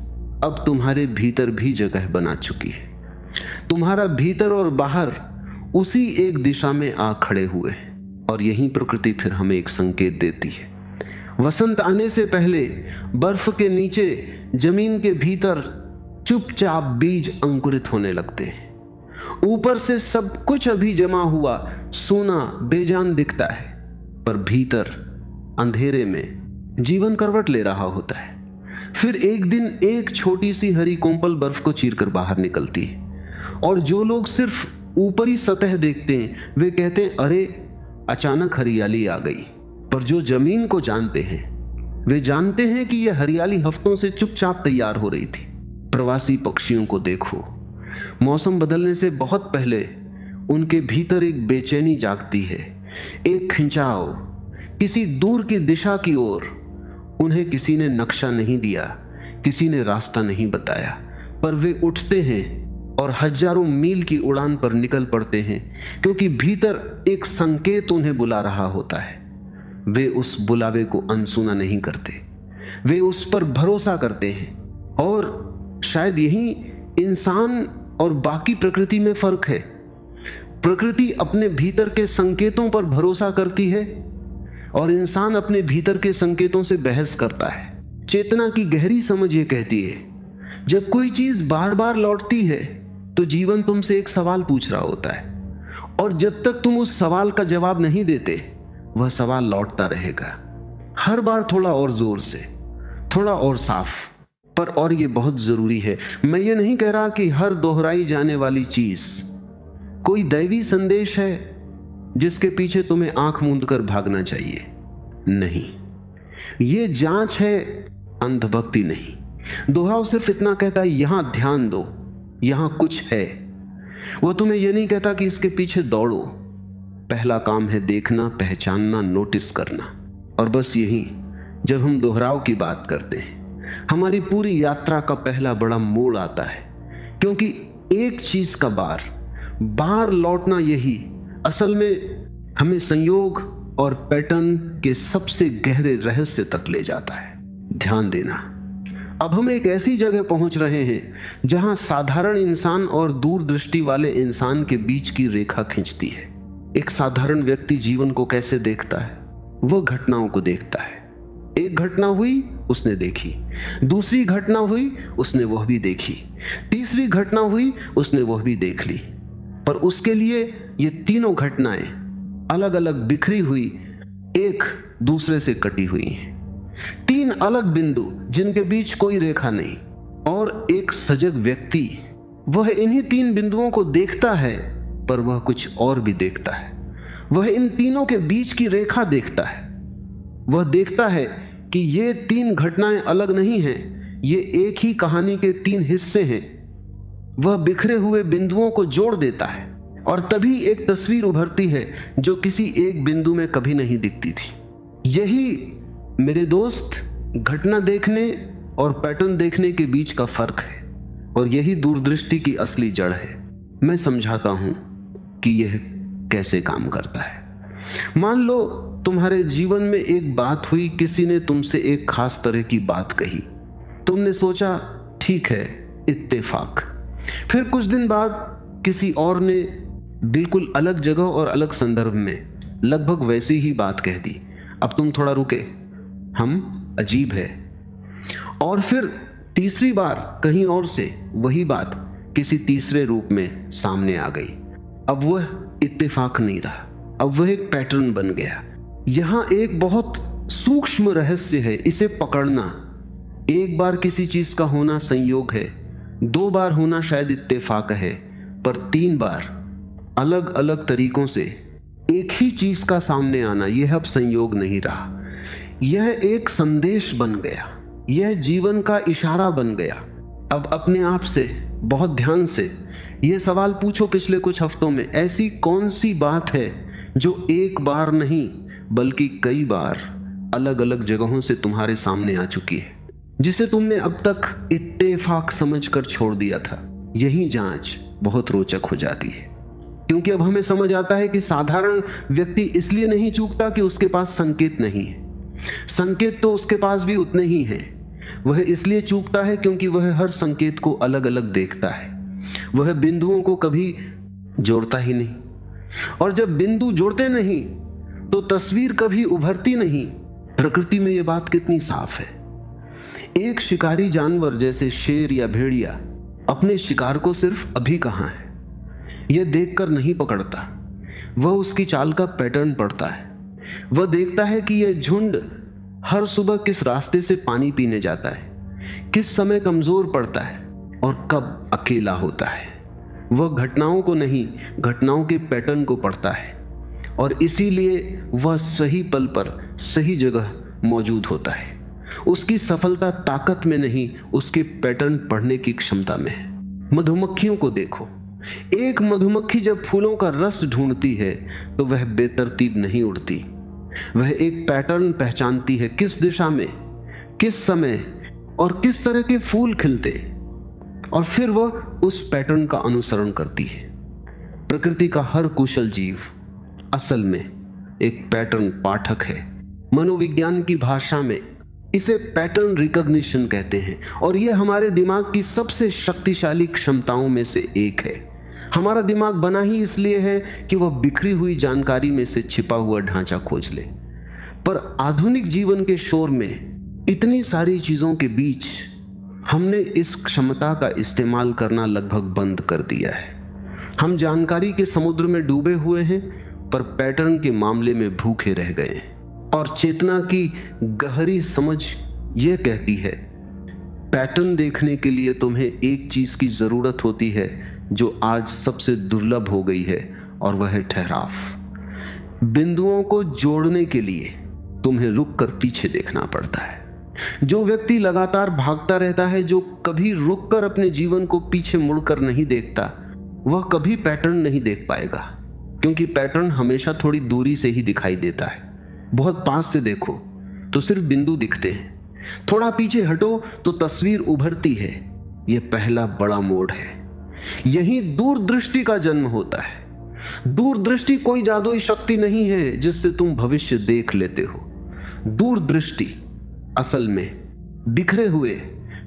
A: अब तुम्हारे भीतर भी जगह बना चुकी है। तुम्हारा भीतर और बाहर उसी एक दिशा में आ खड़े हुए हैं। और यही प्रकृति फिर हमें एक संकेत देती है। वसंत आने से पहले बर्फ के नीचे, जमीन के भीतर चुपचाप बीज अंकुरित होने लगते हैं। ऊपर से सब कुछ अभी जमा हुआ सोना बेजान दिखता है, पर भीतर अंधेरे में जीवन करवट ले रहा होता है। फिर एक दिन एक छोटी सी हरी कोंपल बर्फ को चीरकर बाहर निकलती है, और जो लोग सिर्फ ऊपरी सतह देखते हैं वे कहते हैं, अरे अचानक हरियाली आ गई। पर जो जमीन को जानते हैं वे जानते हैं कि यह हरियाली हफ्तों से चुपचाप तैयार हो रही थी। प्रवासी पक्षियों को देखो, मौसम बदलने से बहुत पहले उनके भीतर एक बेचैनी जागती है, एक खिंचाव किसी दूर की दिशा की ओर। उन्हें किसी ने नक्शा नहीं दिया, किसी ने रास्ता नहीं बताया, पर वे उठते हैं और हजारों मील की उड़ान पर निकल पड़ते हैं, क्योंकि भीतर एक संकेत उन्हें बुला रहा होता है। वे उस बुलावे को अनसुना नहीं करते, वे उस पर भरोसा करते हैं। और शायद यही इंसान और बाकी प्रकृति में फर्क है। प्रकृति अपने भीतर के संकेतों पर भरोसा करती है और इंसान अपने भीतर के संकेतों से बहस करता है। चेतना की गहरी समझ ये कहती है, जब कोई चीज बार बार लौटती है तो जीवन तुमसे एक सवाल पूछ रहा होता है, और जब तक तुम उस सवाल का जवाब नहीं देते वह सवाल लौटता रहेगा, हर बार थोड़ा और जोर से, थोड़ा और साफ। पर और ये बहुत जरूरी है, मैं ये नहीं कह रहा कि हर दोहराई जाने वाली चीज कोई दैवी संदेश है जिसके पीछे तुम्हें आंख मूंद कर भागना चाहिए। नहीं, ये जांच है, अंधभक्ति नहीं। दोहराव सिर्फ इतना कहता है, यहां ध्यान दो, यहां कुछ है। वो तुम्हें यह नहीं कहता कि इसके पीछे दौड़ो। पहला काम है देखना, पहचानना, नोटिस करना। और बस यही, जब हम दोहराव की बात करते हैं, हमारी पूरी यात्रा का पहला बड़ा मोड़ आता है। क्योंकि एक चीज का बार लौटना, यही असल में हमें संयोग और पैटर्न के सबसे गहरे रहस्य तक ले जाता है। ध्यान देना, अब हम एक ऐसी जगह पहुंच रहे हैं जहां साधारण इंसान और दूरदृष्टि वाले इंसान के बीच की रेखा खिंचती है। एक साधारण व्यक्ति जीवन को कैसे देखता है? वह घटनाओं को देखता है। एक घटना हुई, उसने देखी। दूसरी घटना हुई, उसने वह भी देखी। तीसरी घटना हुई, उसने वह भी देख ली। पर उसके लिए ये तीनों घटनाएं अलग अलग बिखरी हुई, एक दूसरे से कटी हुई हैं। तीन अलग बिंदु जिनके बीच कोई रेखा नहीं। और एक सजग व्यक्ति, वह इन्हीं तीन बिंदुओं को देखता है, पर वह कुछ और भी देखता है। वह इन तीनों के बीच की रेखा देखता है। वह देखता है कि ये तीन घटनाएं अलग नहीं हैं, ये एक ही कहानी के तीन हिस्से हैं। वह बिखरे हुए बिंदुओं को जोड़ देता है और तभी एक तस्वीर उभरती है जो किसी एक बिंदु में कभी नहीं दिखती थी। यही मेरे दोस्त घटना देखने और पैटर्न देखने के बीच का फर्क है, और यही दूरदृष्टि की असली जड़ है। मैं समझाता हूं कि यह कैसे काम करता है। मान लो तुम्हारे जीवन में एक बात हुई, किसी ने तुमसे एक खास तरह की बात कही। तुमने सोचा ठीक है, इत्तेफाक। फिर कुछ दिन बाद किसी और ने बिल्कुल अलग जगह और अलग संदर्भ में लगभग वैसी ही बात कह दी। अब तुम थोड़ा रुके, हम अजीब है। और फिर तीसरी बार कहीं और से वही बात किसी तीसरे रूप में सामने आ गई। अब वह इत्तेफाक नहीं रहा, अब वह एक पैटर्न बन गया। यहां एक बहुत सूक्ष्म रहस्य है, इसे पकड़ना। एक बार किसी चीज का होना संयोग है, दो बार होना शायद इत्तेफाक है, पर तीन बार अलग अलग तरीकों से एक ही चीज का सामने आना, यह अब संयोग नहीं रहा। यह एक संदेश बन गया, यह जीवन का इशारा बन गया। अब अपने आप से बहुत ध्यान से यह सवाल पूछो, पिछले कुछ हफ्तों में ऐसी कौन सी बात है जो एक बार नहीं बल्कि कई बार अलग अलग जगहों से तुम्हारे सामने आ चुकी है, जिसे तुमने अब तक इत्तेफाक समझकर छोड़ दिया था। यही जांच बहुत रोचक हो जाती है, क्योंकि अब हमें समझ आता है कि साधारण व्यक्ति इसलिए नहीं चूकता कि उसके पास संकेत नहीं है। संकेत तो उसके पास भी उतने ही हैं। वह इसलिए चूकता है क्योंकि वह हर संकेत को अलग अलग देखता है। वह बिंदुओं को कभी जोड़ता ही नहीं, और जब बिंदु जुड़ते नहीं तो तस्वीर कभी उभरती नहीं। प्रकृति में यह बात कितनी साफ है। एक शिकारी जानवर जैसे शेर या भेड़िया अपने शिकार को सिर्फ अभी कहां है यह देखकर नहीं पकड़ता। वह उसकी चाल का पैटर्न पढ़ता है। वह देखता है कि यह झुंड हर सुबह किस रास्ते से पानी पीने जाता है, किस समय कमजोर पड़ता है और कब अकेला होता है। वह घटनाओं को नहीं, घटनाओं के पैटर्न को पढ़ता है, और इसीलिए वह सही पल पर सही जगह मौजूद होता है। उसकी सफलता ताकत में नहीं, उसके पैटर्न पढ़ने की क्षमता में है। मधुमक्खियों को देखो। एक मधुमक्खी जब फूलों का रस ढूंढती है तो वह बेतरतीब नहीं उड़ती। वह एक पैटर्न पहचानती है, किस दिशा में, किस समय और किस तरह के फूल खिलते, और फिर वह उस पैटर्न का अनुसरण करती है। प्रकृति का हर कुशल जीव असल में एक पैटर्न पाठक है। मनोविज्ञान की भाषा में इसे पैटर्न रिकॉग्निशन कहते हैं, और यह हमारे दिमाग की सबसे शक्तिशाली क्षमताओं में से एक है। हमारा दिमाग बना ही इसलिए है कि वह बिखरी हुई जानकारी में से छिपा हुआ ढांचा खोज ले। पर आधुनिक जीवन के शोर में इतनी सारी चीजों के बीच हमने इस क्षमता का इस्तेमाल करना लगभग बंद कर दिया है। हम जानकारी के समुद्र में डूबे हुए हैं, पर पैटर्न के मामले में भूखे रह गए हैं। और चेतना की गहरी समझ यह कहती है, पैटर्न देखने के लिए तुम्हें एक चीज की जरूरत होती है जो आज सबसे दुर्लभ हो गई है, और वह है ठहराव। बिंदुओं को जोड़ने के लिए तुम्हें रुक कर पीछे देखना पड़ता है। जो व्यक्ति लगातार भागता रहता है, जो कभी रुककर अपने जीवन को पीछे मुड़कर नहीं देखता, वह कभी पैटर्न नहीं देख पाएगा, क्योंकि पैटर्न हमेशा थोड़ी दूरी से ही दिखाई देता है। बहुत पास से देखो तो सिर्फ बिंदु दिखते हैं, थोड़ा पीछे हटो तो तस्वीर उभरती है। यह पहला बड़ा मोड़ है। यही दूरदृष्टि का जन्म होता है। दूरदृष्टि कोई जादुई शक्ति नहीं है जिससे तुम भविष्य देख लेते हो। दूरदृष्टि असल में बिखरे हुए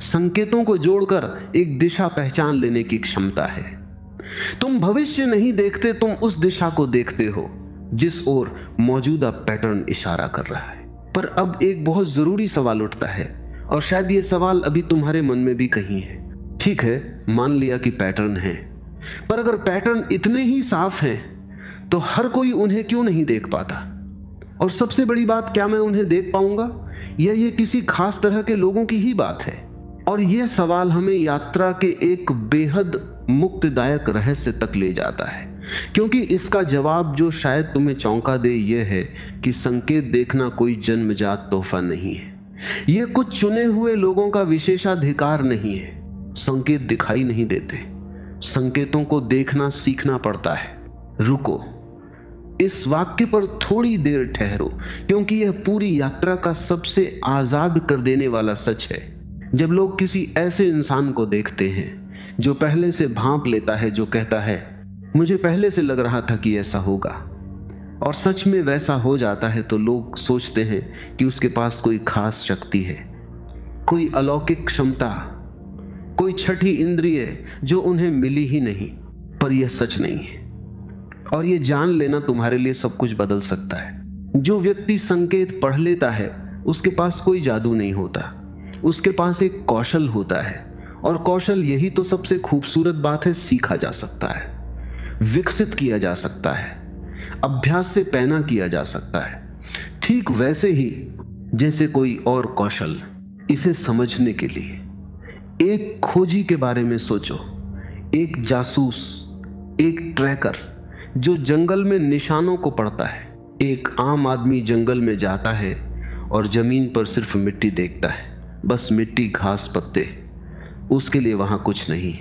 A: संकेतों को जोड़कर एक दिशा पहचान लेने की क्षमता है। तुम भविष्य नहीं देखते, तुम उस दिशा को देखते हो जिस ओर मौजूदा पैटर्न इशारा कर रहा है। पर अब एक बहुत जरूरी सवाल उठता है, और शायद यह सवाल अभी तुम्हारे मन में भी कहीं है। ठीक है, मान लिया कि पैटर्न है, पर अगर पैटर्न इतने ही साफ हैं तो हर कोई उन्हें क्यों नहीं देख पाता? और सबसे बड़ी बात, क्या मैं उन्हें देख पाऊंगा, या ये किसी खास तरह के लोगों की ही बात है? और यह सवाल हमें यात्रा के एक बेहद मुक्तिदायक रहस्य तक ले जाता है, क्योंकि इसका जवाब जो शायद तुम्हें चौंका दे यह है कि संकेत देखना कोई जन्मजात तोहफा नहीं है। यह कुछ चुने हुए लोगों का विशेषाधिकार नहीं है। संकेत दिखाई नहीं देते, संकेतों को देखना सीखना पड़ता है। रुको, इस वाक्य पर थोड़ी देर ठहरो, क्योंकि यह पूरी यात्रा का सबसे आजाद कर देने वाला सच है। जब लोग किसी ऐसे इंसान को देखते हैं जो पहले से भांप लेता है, जो कहता है मुझे पहले से लग रहा था कि ऐसा होगा, और सच में वैसा हो जाता है, तो लोग सोचते हैं कि उसके पास कोई खास शक्ति है, कोई अलौकिक क्षमता, कोई छठी इंद्रिय जो उन्हें मिली ही नहीं। पर यह सच नहीं है, और यह जान लेना तुम्हारे लिए सब कुछ बदल सकता है। जो व्यक्ति संकेत पढ़ लेता है उसके पास कोई जादू नहीं होता, उसके पास एक कौशल होता है, और कौशल, यही तो सबसे खूबसूरत बात है, सीखा जा सकता है, विकसित किया जा सकता है, अभ्यास से पैना किया जा सकता है। ठीक वैसे ही जैसे कोई और कौशल। इसे समझने के लिए एक खोजी के बारे में सोचो, एक जासूस, एक ट्रैकर जो जंगल में निशानों को पढ़ता है। एक आम आदमी जंगल में जाता है और जमीन पर सिर्फ मिट्टी देखता है, बस मिट्टी, घास, पत्ते, उसके लिए वहां कुछ नहीं।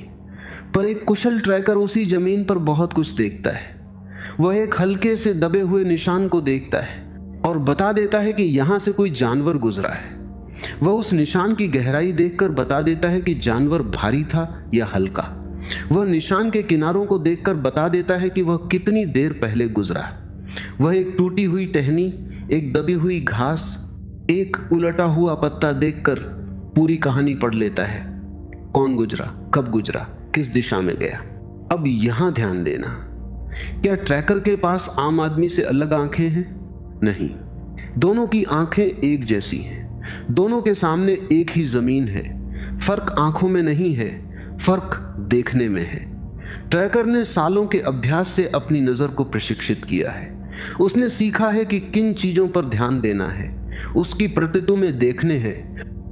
A: पर एक कुशल ट्रैकर उसी जमीन पर बहुत कुछ देखता है। वह एक हल्के से दबे हुए निशान को देखता है और बता देता है कि यहां से कोई जानवर गुजरा है। वह उस निशान की गहराई देखकर बता देता है कि जानवर भारी था या हल्का। वह निशान के किनारों को देखकर बता देता है कि वह कितनी देर पहले गुजरा। वह एक टूटी हुई टहनी, एक दबी हुई घास, एक उलटा हुआ पत्ता देखकर पूरी कहानी पढ़ लेता है। कौन गुजरा, कब गुजरा, किस दिशा में गया। अब यहां ध्यान देना, क्या ट्रैकर के पास आम आदमी से अलग आंखें हैं? नहीं, दोनों की आंखें एक जैसी हैं, दोनों के सामने एक ही जमीन है। फर्क आंखों में नहीं है, फर्क देखने में है। ट्रैकर ने सालों के अभ्यास से अपनी नजर को प्रशिक्षित किया है। उसने सीखा है कि किन चीजों पर ध्यान देना है, उसकी प्रतितु में देखने हैं।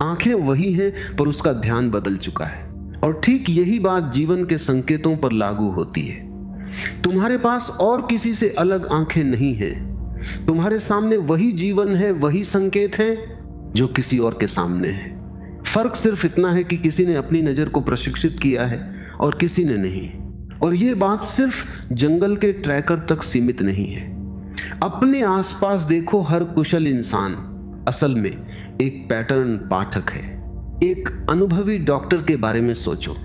A: आंखें वही हैं, पर उसका ध्यान बदल चुका है। और ठीक यही बात जीवन के संकेतों पर लागू होती है। तुम्हारे पास और किसी से अलग आंखें नहीं हैं। तुम्हारे सामने वही जीवन है, वही संकेत है जो किसी और के सामने है। फर्क सिर्फ इतना है कि किसी ने अपनी नजर को प्रशिक्षित किया है और किसी ने नहीं। और यह बात सिर्फ जंगल के ट्रैकर तक सीमित नहीं है। अपने आसपास देखो, हर कुशल इंसान असल में एक पैटर्न पाठक है। एक अनुभवी डॉक्टर के बारे में सोचो।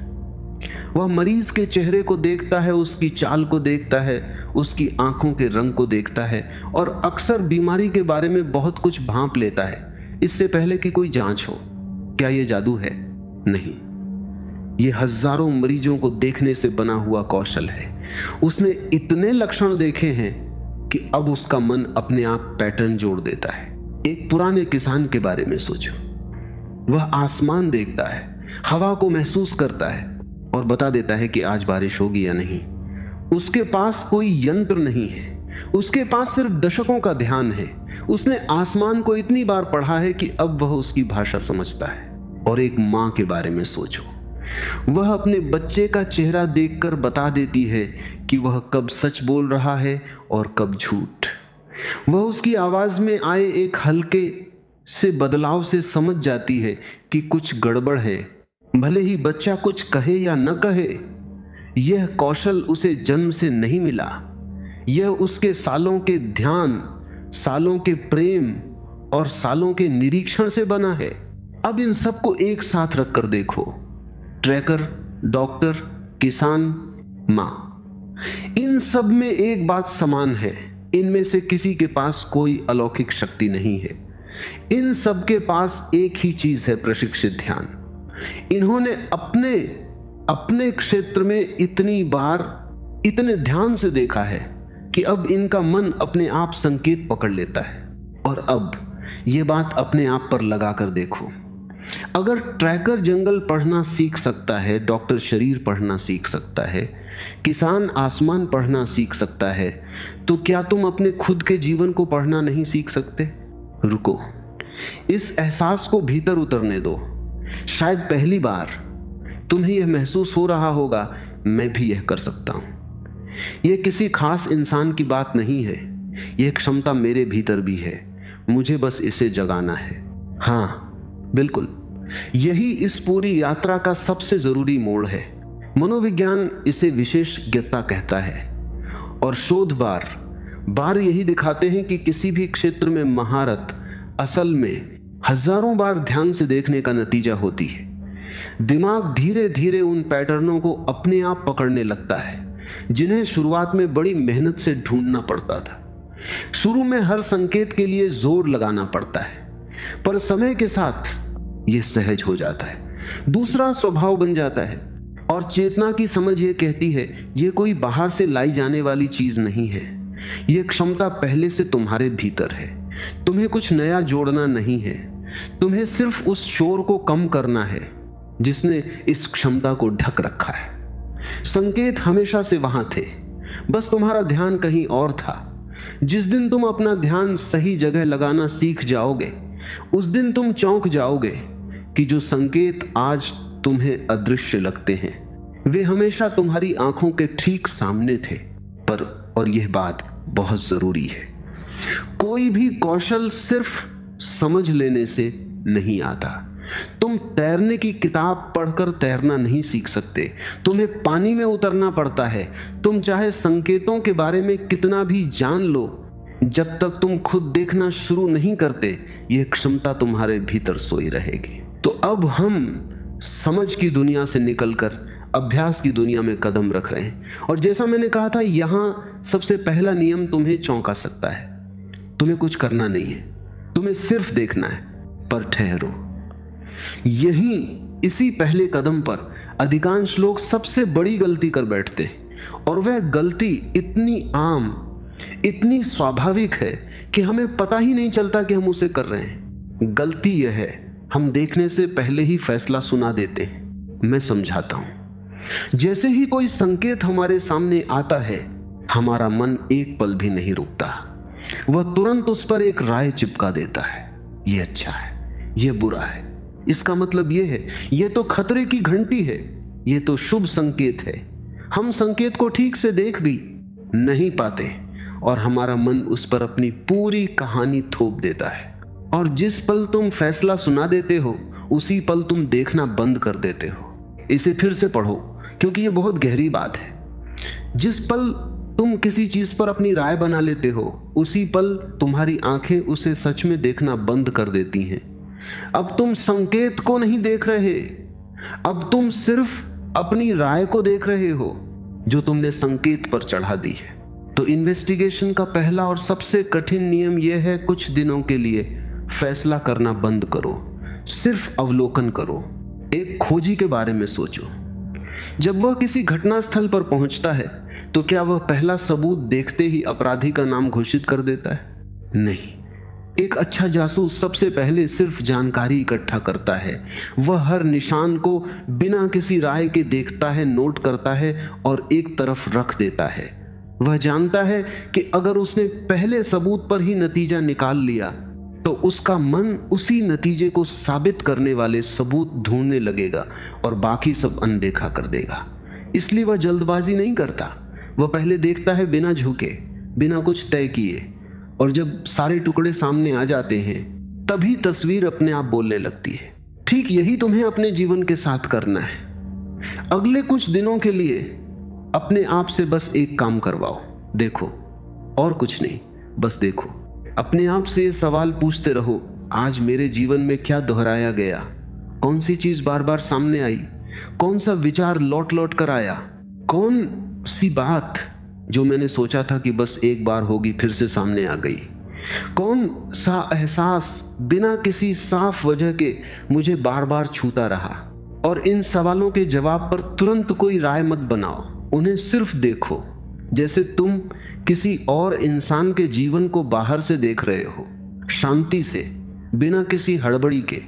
A: वह मरीज के चेहरे को देखता है, उसकी चाल को देखता है, उसकी आंखों के रंग को देखता है, और अक्सर बीमारी के बारे में बहुत कुछ भांप लेता है इससे पहले कि कोई जांच हो। क्या यह जादू है? नहीं, यह हजारों मरीजों को देखने से बना हुआ कौशल है। उसने इतने लक्षण देखे हैं कि अब उसका मन अपने आप पैटर्न जोड़ देता है। एक पुराने किसान के बारे में सोचो। वह आसमान देखता है, हवा को महसूस करता है और बता देता है कि आज बारिश होगी या नहीं। उसके पास कोई यंत्र नहीं है, उसके पास सिर्फ दशकों का ध्यान है। उसने आसमान को इतनी बार पढ़ा है कि अब वह उसकी भाषा समझता है। और एक मां के बारे में सोचो। वह अपने बच्चे का चेहरा देखकर बता देती है कि वह कब सच बोल रहा है और कब झूठ। वह उसकी आवाज में आए एक हल्के से बदलाव से समझ जाती है कि कुछ गड़बड़ है, भले ही बच्चा कुछ कहे या न कहे। यह कौशल उसे जन्म से नहीं मिला, यह उसके सालों के ध्यान, सालों के प्रेम और सालों के निरीक्षण से बना है। अब इन सबको एक साथ रखकर देखो, ट्रैकर, डॉक्टर, किसान, मां, इन सब में एक बात समान है, इनमें से किसी के पास कोई अलौकिक शक्ति नहीं है। इन सब के पास एक ही चीज है, प्रशिक्षित ध्यान। इन्होंने अपने अपने क्षेत्र में इतनी बार इतने ध्यान से देखा है कि अब इनका मन अपने आप संकेत पकड़ लेता है। और अब यह बात अपने आप पर लगा कर देखो, अगर ट्रैकर जंगल पढ़ना सीख सकता है, डॉक्टर शरीर पढ़ना सीख सकता है, किसान आसमान पढ़ना सीख सकता है, तो क्या तुम अपने खुद के जीवन को पढ़ना नहीं सीख सकते? रुको, इस एहसास को भीतर उतरने दो। शायद पहली बार तुम्हें यह महसूस हो रहा होगा, मैं भी यह कर सकता हूं। यह किसी खास इंसान की बात नहीं है, यह क्षमता मेरे भीतर भी है, मुझे बस इसे जगाना है। हाँ बिल्कुल, यही इस पूरी यात्रा का सबसे जरूरी मोड़ है। मनोविज्ञान इसे विशेषज्ञता कहता है, और शोध बार यही दिखाते हैं कि किसी भी क्षेत्र में महारत असल में हजारों बार ध्यान से देखने का नतीजा होती है। दिमाग धीरे धीरे उन पैटर्नों को अपने आप पकड़ने लगता है जिन्हें शुरुआत में बड़ी मेहनत से ढूंढना पड़ता था। शुरू में हर संकेत के लिए जोर लगाना पड़ता है, पर समय के साथ यह सहज हो जाता है, दूसरा स्वभाव बन जाता है। और चेतना की समझ यह कहती है, यह कोई बाहर से लाई जाने वाली चीज नहीं है, यह क्षमता पहले से तुम्हारे भीतर है। तुम्हें कुछ नया जोड़ना नहीं है, तुम्हें सिर्फ उस शोर को कम करना है जिसने इस क्षमता को ढक रखा है। संकेत हमेशा से वहां थे, बस तुम्हारा ध्यान कहीं और था। जिस दिन तुम अपना ध्यान सही जगह लगाना सीख जाओगे, उस दिन तुम चौंक जाओगे कि जो संकेत आज तुम्हें अदृश्य लगते हैं, वे हमेशा तुम्हारी आंखों के ठीक सामने थे। और यह बात बहुत जरूरी है, कोई भी कौशल सिर्फ समझ लेने से नहीं आता। तुम तैरने की किताब पढ़कर तैरना नहीं सीख सकते, तुम्हें पानी में उतरना पड़ता है। तुम चाहे संकेतों के बारे में कितना भी जान लो, जब तक तुम खुद देखना शुरू नहीं करते, यह क्षमता तुम्हारे भीतर सोई रहेगी। तो अब हम समझ की दुनिया से निकलकर अभ्यास की दुनिया में कदम रख रहे हैं। और जैसा मैंने कहा था, यहां सबसे पहला नियम तुम्हें चौंका सकता है। तुम्हें कुछ करना नहीं है, तुम्हें सिर्फ देखना है, पर ठहरो। यहीं इसी पहले कदम पर अधिकांश लोग सबसे बड़ी गलती कर बैठते हैं, और वह गलती इतनी आम, इतनी स्वाभाविक है कि हमें पता ही नहीं चलता कि हम उसे कर रहे हैं। गलती यह है, हम देखने से पहले ही फैसला सुना देते हैं। मैं समझाता हूं। जैसे ही कोई संकेत हमारे सामने आता है, हमारा मन एक पल भी नहीं रुकता, वह तुरंत उस पर एक राय चिपका देता है। यह अच्छा है, यह बुरा है, इसका मतलब यह है, यह तो खतरे की घंटी है, यह तो शुभ संकेत है। हम संकेत को ठीक से देख भी नहीं पाते और हमारा मन उस पर अपनी पूरी कहानी थोप देता है। और जिस पल तुम फैसला सुना देते हो, उसी पल तुम देखना बंद कर देते हो। इसे फिर से पढ़ो, क्योंकि यह बहुत गहरी बात है। जिस पल तुम किसी चीज पर अपनी राय बना लेते हो, उसी पल तुम्हारी आंखें उसे सच में देखना बंद कर देती हैं। अब तुम संकेत को नहीं देख रहे, अब तुम सिर्फ अपनी राय को देख रहे हो जो तुमने संकेत पर चढ़ा दी है। तो इन्वेस्टिगेशन का पहला और सबसे कठिन नियम यह है, कुछ दिनों के लिए फैसला करना बंद करो, सिर्फ अवलोकन करो। एक खोजी के बारे में सोचो। जब वह किसी घटना स्थल पर पहुंचता है, तो क्या वह पहला सबूत देखते ही अपराधी का नाम घोषित कर देता है? नहीं। एक अच्छा जासूस सबसे पहले सिर्फ जानकारी इकट्ठा करता है। वह हर निशान को बिना किसी राय के देखता है, नोट करता है और एक तरफ रख देता है। वह जानता है कि अगर उसने पहले सबूत पर ही नतीजा निकाल लिया, तो उसका मन उसी नतीजे को साबित करने वाले सबूत ढूंढने लगेगा और बाकी सब अनदेखा कर देगा। इसलिए वह जल्दबाजी नहीं करता। वह पहले देखता है बिना झुके, बिना कुछ तय किए, और जब सारे टुकड़े सामने आ जाते हैं, तभी तस्वीर अपने आप बोलने लगती है। ठीक यही तुम्हें अपने जीवन के साथ करना है। अगले कुछ दिनों के लिए अपने आप से बस एक काम करवाओ, देखो, और कुछ नहीं, बस देखो। अपने आप से ये सवाल पूछते रहो, आज मेरे जीवन में क्या दोहराया गया, कौन सी चीज बार बार सामने आई, कौन सा विचार लौट लौट कर आया, कौन सी बात जो मैंने सोचा था कि बस एक बार होगी फिर से सामने आ गई, कौन सा एहसास बिना किसी साफ वजह के मुझे बार बार छूता रहा। और इन सवालों के जवाब पर तुरंत कोई राय मत बनाओ, उन्हें सिर्फ देखो, जैसे तुम किसी और इंसान के जीवन को बाहर से देख रहे हो। शांति से, बिना किसी हड़बड़ी के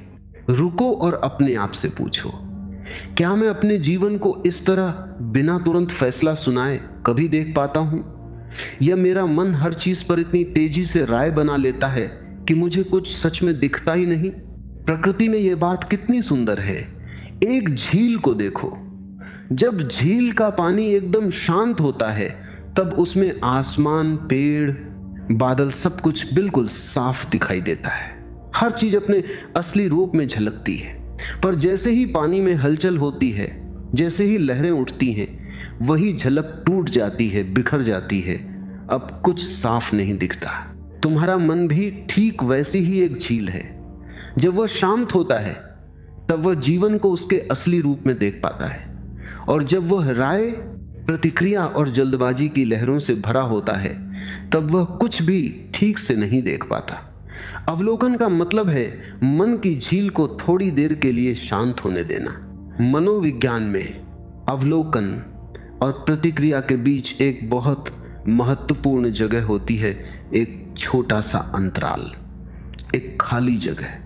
A: रुको और अपने आप से पूछो, क्या मैं अपने जीवन को इस तरह बिना तुरंत फैसला सुनाए कभी देख पाता हूं? या मेरा मन हर चीज पर इतनी तेजी से राय बना लेता है कि मुझे कुछ सच में दिखता ही नहीं? प्रकृति में यह बात कितनी सुंदर है। एक झील को देखो, जब झील का पानी एकदम शांत होता है तब उसमें आसमान, पेड़, बादल सब कुछ बिल्कुल साफ दिखाई देता है। हर चीज अपने असली रूप में झलकती है। पर जैसे ही पानी में हलचल होती है, जैसे ही लहरें उठती हैं, वही झलक टूट जाती है, बिखर जाती है, अब कुछ साफ नहीं दिखता। तुम्हारा मन भी ठीक वैसी ही एक झील है। जब वह शांत होता है तब वह जीवन को उसके असली रूप में देख पाता है, और जब वह राय, प्रतिक्रिया और जल्दबाजी की लहरों से भरा होता है तब वह कुछ भी ठीक से नहीं देख पाता। अवलोकन का मतलब है मन की झील को थोड़ी देर के लिए शांत होने देना। मनोविज्ञान में अवलोकन और प्रतिक्रिया के बीच एक बहुत महत्वपूर्ण जगह होती है, एक छोटा सा अंतराल, एक खाली जगह।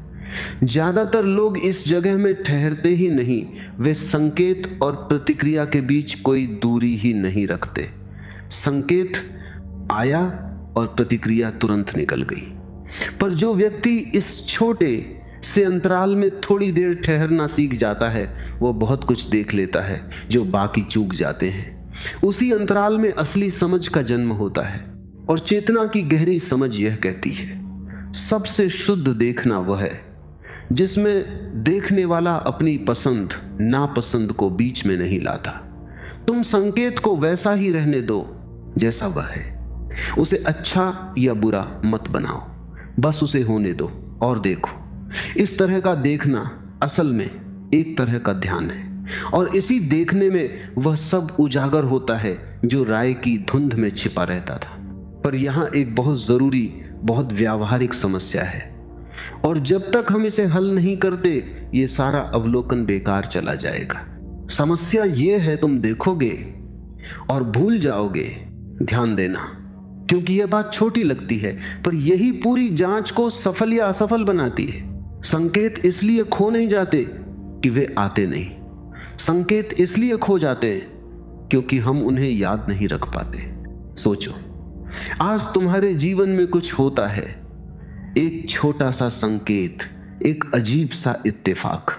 A: ज्यादातर लोग इस जगह में ठहरते ही नहीं, वे संकेत और प्रतिक्रिया के बीच कोई दूरी ही नहीं रखते। संकेत आया और प्रतिक्रिया तुरंत निकल गई। पर जो व्यक्ति इस छोटे से अंतराल में थोड़ी देर ठहरना सीख जाता है, वो बहुत कुछ देख लेता है जो बाकी चूक जाते हैं। उसी अंतराल में असली समझ का जन्म होता है, और चेतना की गहरी समझ यह कहती है, सबसे शुद्ध देखना वह है जिसमें देखने वाला अपनी पसंद नापसंद को बीच में नहीं लाता। तुम संकेत को वैसा ही रहने दो जैसा वह है, उसे अच्छा या बुरा मत बनाओ, बस उसे होने दो और देखो। इस तरह का देखना असल में एक तरह का ध्यान है, और इसी देखने में वह सब उजागर होता है जो राय की धुंध में छिपा रहता था। पर यहाँ एक बहुत जरूरी, बहुत व्यावहारिक समस्या है, और जब तक हम इसे हल नहीं करते ये सारा अवलोकन बेकार चला जाएगा। समस्या ये है, तुम देखोगे और भूल जाओगे। ध्यान देना, क्योंकि यह बात छोटी लगती है, पर यही पूरी जांच को सफल या असफल बनाती है। संकेत इसलिए खो नहीं जाते कि वे आते नहीं, संकेत इसलिए खो जाते हैं क्योंकि हम उन्हें याद नहीं रख पाते। सोचो, आज तुम्हारे जीवन में कुछ होता है, एक छोटा सा संकेत, एक अजीब सा इत्तेफाक,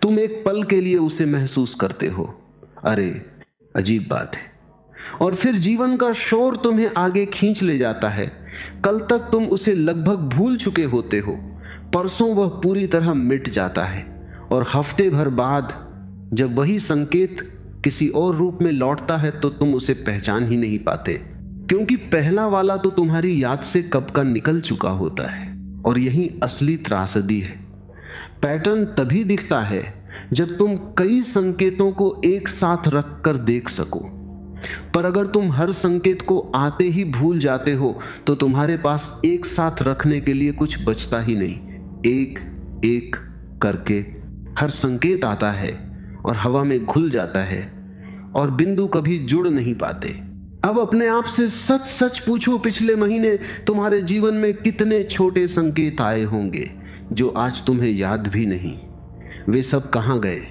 A: तुम एक पल के लिए उसे महसूस करते हो, अरे अजीब बात है, और फिर जीवन का शोर तुम्हें आगे खींच ले जाता है। कल तक तुम उसे लगभग भूल चुके होते हो, परसों वह पूरी तरह मिट जाता है, और हफ्ते भर बाद जब वही संकेत किसी और रूप में लौटता है तो तुम उसे पहचान ही नहीं पाते, क्योंकि पहला वाला तो तुम्हारी याद से कब का निकल चुका होता है। और यही असली त्रासदी है। पैटर्न तभी दिखता है जब तुम कई संकेतों को एक साथ रखकर देख सको, पर अगर तुम हर संकेत को आते ही भूल जाते हो तो तुम्हारे पास एक साथ रखने के लिए कुछ बचता ही नहीं। एक एक करके हर संकेत आता है और हवा में घुल जाता है, और बिंदु कभी जुड़ नहीं पाते। अब अपने आप से सच सच पूछो, पिछले महीने तुम्हारे जीवन में कितने छोटे संकेत आए होंगे जो आज तुम्हें याद भी नहीं। वे सब कहाँ गए?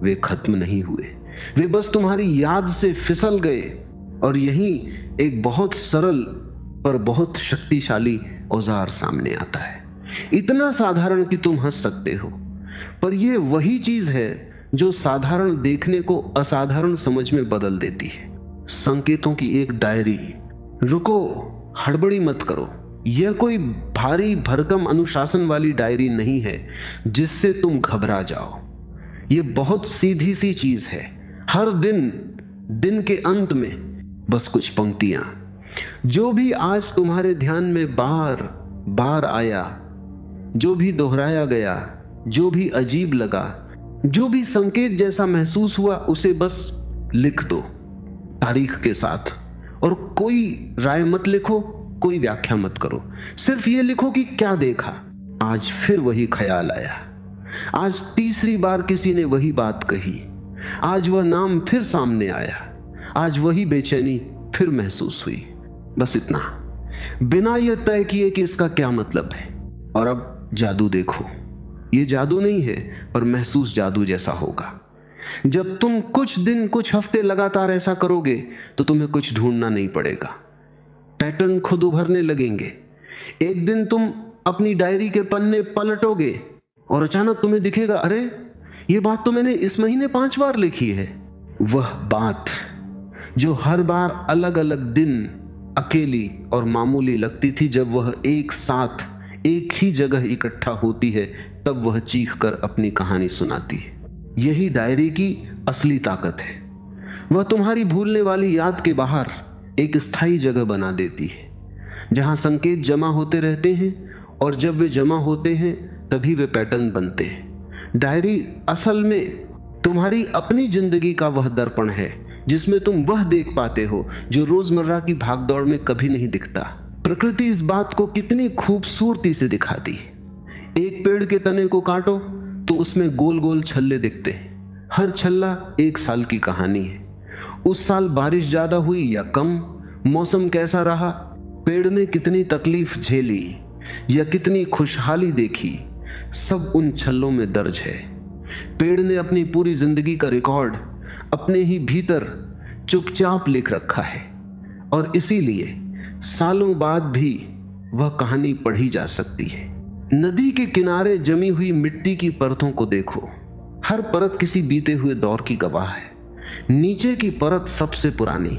A: वे खत्म नहीं हुए, वे बस तुम्हारी याद से फिसल गए। और यही एक बहुत सरल पर बहुत शक्तिशाली औजार सामने आता है, इतना साधारण कि तुम हंस सकते हो, पर यह वही चीज है जो साधारण देखने को असाधारण समझ में बदल देती है। संकेतों की एक डायरी। रुको, हड़बड़ी मत करो, यह कोई भारी भरकम अनुशासन वाली डायरी नहीं है जिससे तुम घबरा जाओ। यह बहुत सीधी सी चीज है। हर दिन के अंत में बस कुछ पंक्तियां, जो भी आज तुम्हारे ध्यान में बार बार आया, जो भी दोहराया गया, जो भी अजीब लगा, जो भी संकेत जैसा महसूस हुआ, उसे बस लिख दो तारीख के साथ। और कोई राय मत लिखो, कोई व्याख्या मत करो, सिर्फ ये लिखो कि क्या देखा। आज फिर वही ख्याल आया, आज तीसरी बार किसी ने वही बात कही, आज वह नाम फिर सामने आया, आज वही बेचैनी फिर महसूस हुई। बस इतना, बिना यह तय किए कि इसका क्या मतलब है। और अब जादू देखो। यह जादू नहीं है, पर महसूस जादू जैसा होगा। जब तुम कुछ दिन कुछ हफ्ते लगातार ऐसा करोगे तो तुम्हें कुछ ढूंढना नहीं पड़ेगा, पैटर्न खुद उभरने लगेंगे। एक दिन तुम अपनी डायरी के पन्ने पलटोगे और अचानक तुम्हें दिखेगा, अरे ये बात तो मैंने इस महीने 5 बार लिखी है। वह बात जो हर बार अलग अलग दिन अकेली और मामूली लगती थी, जब वह एक साथ एक ही जगह इकट्ठा होती है, तब वह चीख कर अपनी कहानी सुनाती है। यही डायरी की असली ताकत है। वह तुम्हारी भूलने वाली याद के बाहर एक स्थायी जगह बना देती है, जहां संकेत जमा होते रहते हैं, और जब वे जमा होते हैं तभी वे पैटर्न बनते हैं। डायरी असल में तुम्हारी अपनी जिंदगी का वह दर्पण है जिसमें तुम वह देख पाते हो जो रोजमर्रा की भागदौड़ में कभी नहीं दिखता। प्रकृति इस बात को कितनी खूबसूरती से दिखाती है। एक पेड़ के तने को काटो तो उसमें गोल गोल छल्ले दिखते हैं। हर छल्ला 1 साल की कहानी है। उस साल बारिश ज्यादा हुई या कम, मौसम कैसा रहा, पेड़ ने कितनी तकलीफ झेली या कितनी खुशहाली देखी, सब उन छल्लों में दर्ज है। पेड़ ने अपनी पूरी जिंदगी का रिकॉर्ड अपने ही भीतर चुपचाप लिख रखा है, और इसीलिए सालों बाद भी वह कहानी पढ़ी जा सकती है। नदी के किनारे जमी हुई मिट्टी की परतों को देखो। हर परत किसी बीते हुए दौर की गवाह है। नीचे की परत सबसे पुरानी,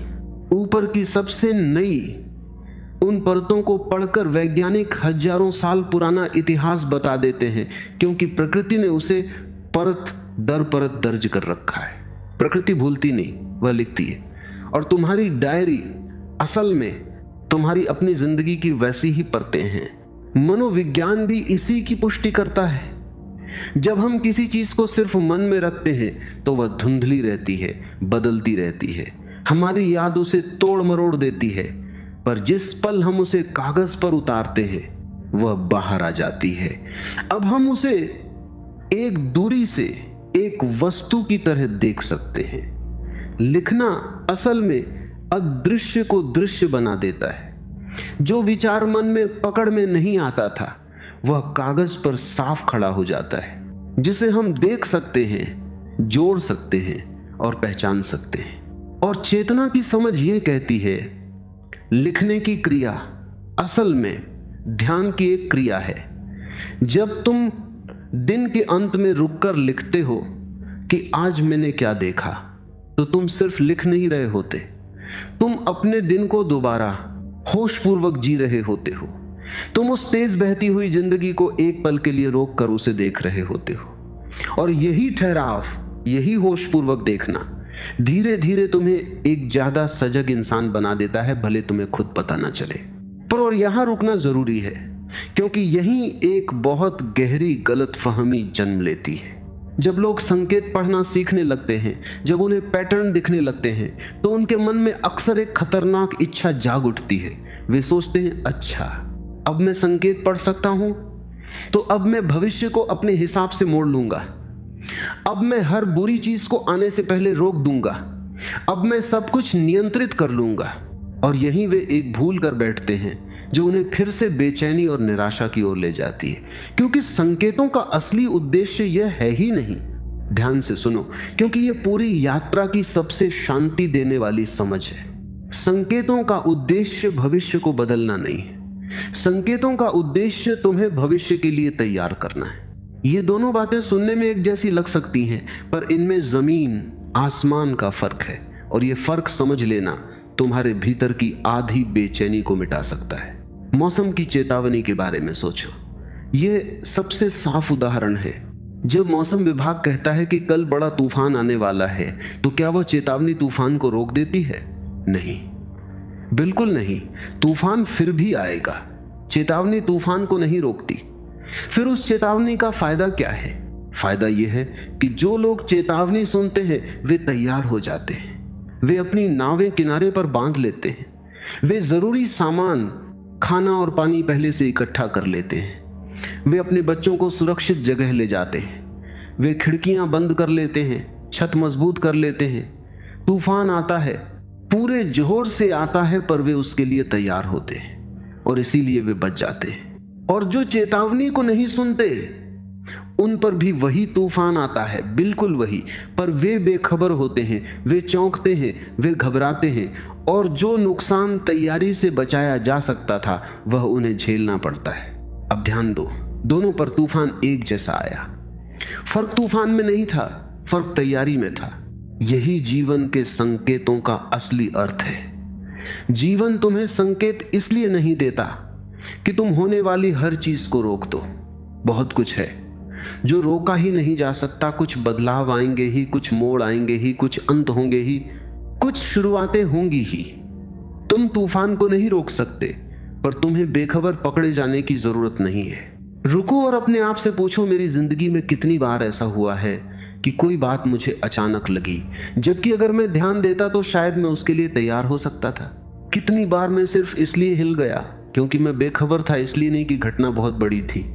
A: ऊपर की सबसे नई। उन परतों को पढ़कर वैज्ञानिक हजारों साल पुराना इतिहास बता देते हैं, क्योंकि प्रकृति ने उसे परत दर परत दर्ज कर रखा है। प्रकृति भूलती नहीं, वह लिखती है। और तुम्हारी डायरी असल में तुम्हारी अपनी जिंदगी की वैसी ही परतें हैं। मनोविज्ञान भी इसी की पुष्टि करता है। जब हम किसी चीज को सिर्फ मन में रखते हैं तो वह धुंधली रहती है, बदलती रहती है, हमारी याद उसे तोड़ मरोड़ देती है। पर जिस पल हम उसे कागज पर उतारते हैं वह बाहर आ जाती है। अब हम उसे एक दूरी से एक वस्तु की तरह देख सकते हैं। लिखना असल में अदृश्य को दृश्य बना देता है। जो विचार मन में पकड़ में नहीं आता था वह कागज पर साफ खड़ा हो जाता है, जिसे हम देख सकते हैं, जोड़ सकते हैं और पहचान सकते हैं। और चेतना की समझ यह कहती है, लिखने की क्रिया असल में ध्यान की एक क्रिया है। जब तुम दिन के अंत में रुककर लिखते हो कि आज मैंने क्या देखा, तो तुम सिर्फ लिख नहीं रहे होते, तुम अपने दिन को दोबारा होशपूर्वक जी रहे होते हो। तुम उस तेज बहती हुई जिंदगी को एक पल के लिए रोक कर उसे देख रहे होते हो। और यही ठहराव, यही होशपूर्वक देखना धीरे धीरे तुम्हें एक ज्यादा सजग इंसान बना देता है, भले तुम्हें खुद पता ना चले। पर और यहां रुकना जरूरी है, क्योंकि यहीं एक बहुत गहरी गलतफहमी जन्म लेती है। जब लोग संकेत पढ़ना सीखने लगते हैं, जब उन्हें पैटर्न दिखने लगते हैं, तो उनके मन में अक्सर एक खतरनाक इच्छा जाग उठती है। वे सोचते हैं, अच्छा अब मैं संकेत पढ़ सकता हूं, तो अब मैं भविष्य को अपने हिसाब से मोड़ लूंगा, अब मैं हर बुरी चीज को आने से पहले रोक दूंगा, अब मैं सब कुछ नियंत्रित कर लूंगा। और यहीं वे एक भूल कर बैठते हैं जो उन्हें फिर से बेचैनी और निराशा की ओर ले जाती है, क्योंकि संकेतों का असली उद्देश्य यह है ही नहीं। ध्यान से सुनो, क्योंकि यह पूरी यात्रा की सबसे शांति देने वाली समझ है। संकेतों का उद्देश्य भविष्य को बदलना नहीं है, संकेतों का उद्देश्य तुम्हें भविष्य के लिए तैयार करना है। ये दोनों बातें सुनने में एक जैसी लग सकती हैं, पर इनमें जमीन आसमान का फर्क है, और यह फर्क समझ लेना तुम्हारे भीतर की आधी बेचैनी को मिटा सकता है। मौसम की चेतावनी के बारे में सोचो। यह सबसे साफ उदाहरण है। जब मौसम विभाग कहता है कि कल बड़ा तूफान आने वाला है, तो क्या वह चेतावनी तूफान को रोक देती है? नहीं, बिल्कुल नहीं। तूफान फिर भी आएगा। चेतावनी तूफान को नहीं रोकती। फिर उस चेतावनी का फायदा क्या है? फायदा यह है कि जो लोग चेतावनी सुनते हैं वे तैयार हो जाते हैं। वे अपनी नावें किनारे पर बांध लेते हैं। वे जरूरी सामान, खाना और पानी पहले से इकट्ठा कर लेते हैं। वे अपने बच्चों को सुरक्षित जगह ले जाते हैं। वे खिड़कियां बंद कर लेते हैं, छत मजबूत कर लेते हैं। तूफान आता है, पूरे जोर से आता है, पर वे उसके लिए तैयार होते हैं और इसीलिए वे बच जाते हैं। और जो चेतावनी को नहीं सुनते, उन पर भी वही तूफान आता है, बिल्कुल वही, पर वे बेखबर होते हैं, वे चौंकते हैं, वे घबराते हैं, और जो नुकसान तैयारी से बचाया जा सकता था वह उन्हें झेलना पड़ता है। अब ध्यान दो, दोनों पर तूफान एक जैसा आया। फर्क तूफान में नहीं था, फर्क तैयारी में था। यही जीवन के संकेतों का असली अर्थ है। जीवन तुम्हें संकेत इसलिए नहीं देता कि तुम होने वाली हर चीज को रोक दो। बहुत कुछ है जो रोका ही नहीं जा सकता। कुछ बदलाव आएंगे ही, कुछ मोड़ आएंगे ही, कुछ अंत होंगे ही, कुछ शुरुआतें होंगी ही। तुम तूफान को नहीं रोक सकते, पर तुम्हें बेखबर पकड़े जाने की जरूरत नहीं है। रुको और अपने आप से पूछो, मेरी जिंदगी में कितनी बार ऐसा हुआ है कि कोई बात मुझे अचानक लगी, जबकि अगर मैं ध्यान देता तो शायद मैं उसके लिए तैयार हो सकता था। कितनी बार मैं सिर्फ इसलिए हिल गया क्योंकि मैं बेखबर था, इसलिए नहीं कि घटना बहुत बड़ी थी।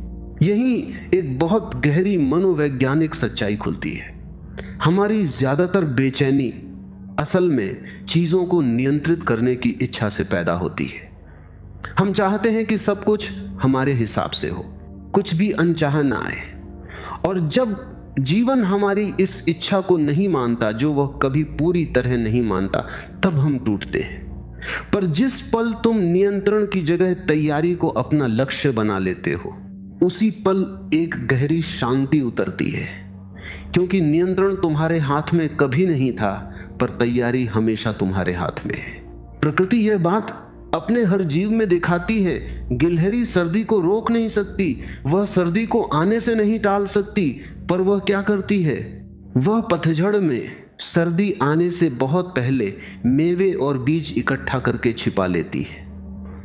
A: यही एक बहुत गहरी मनोवैज्ञानिक सच्चाई खुलती है। हमारी ज्यादातर बेचैनी असल में चीजों को नियंत्रित करने की इच्छा से पैदा होती है। हम चाहते हैं कि सब कुछ हमारे हिसाब से हो, कुछ भी अनचाहा ना आए। और जब जीवन हमारी इस इच्छा को नहीं मानता, जो वह कभी पूरी तरह नहीं मानता, तब हम टूटते हैं। पर जिस पल तुम नियंत्रण की जगह तैयारी को अपना लक्ष्य बना लेते हो, उसी पल एक गहरी शांति उतरती है, क्योंकि नियंत्रण तुम्हारे हाथ में कभी नहीं था, पर तैयारी हमेशा तुम्हारे हाथ में है। प्रकृति यह बात अपने हर जीव में दिखाती है। गिलहरी सर्दी को रोक नहीं सकती, वह सर्दी को आने से नहीं टाल सकती, पर वह क्या करती है? वह पतझड़ में सर्दी आने से बहुत पहले मेवे और बीज इकट्ठा करके छिपा लेती है।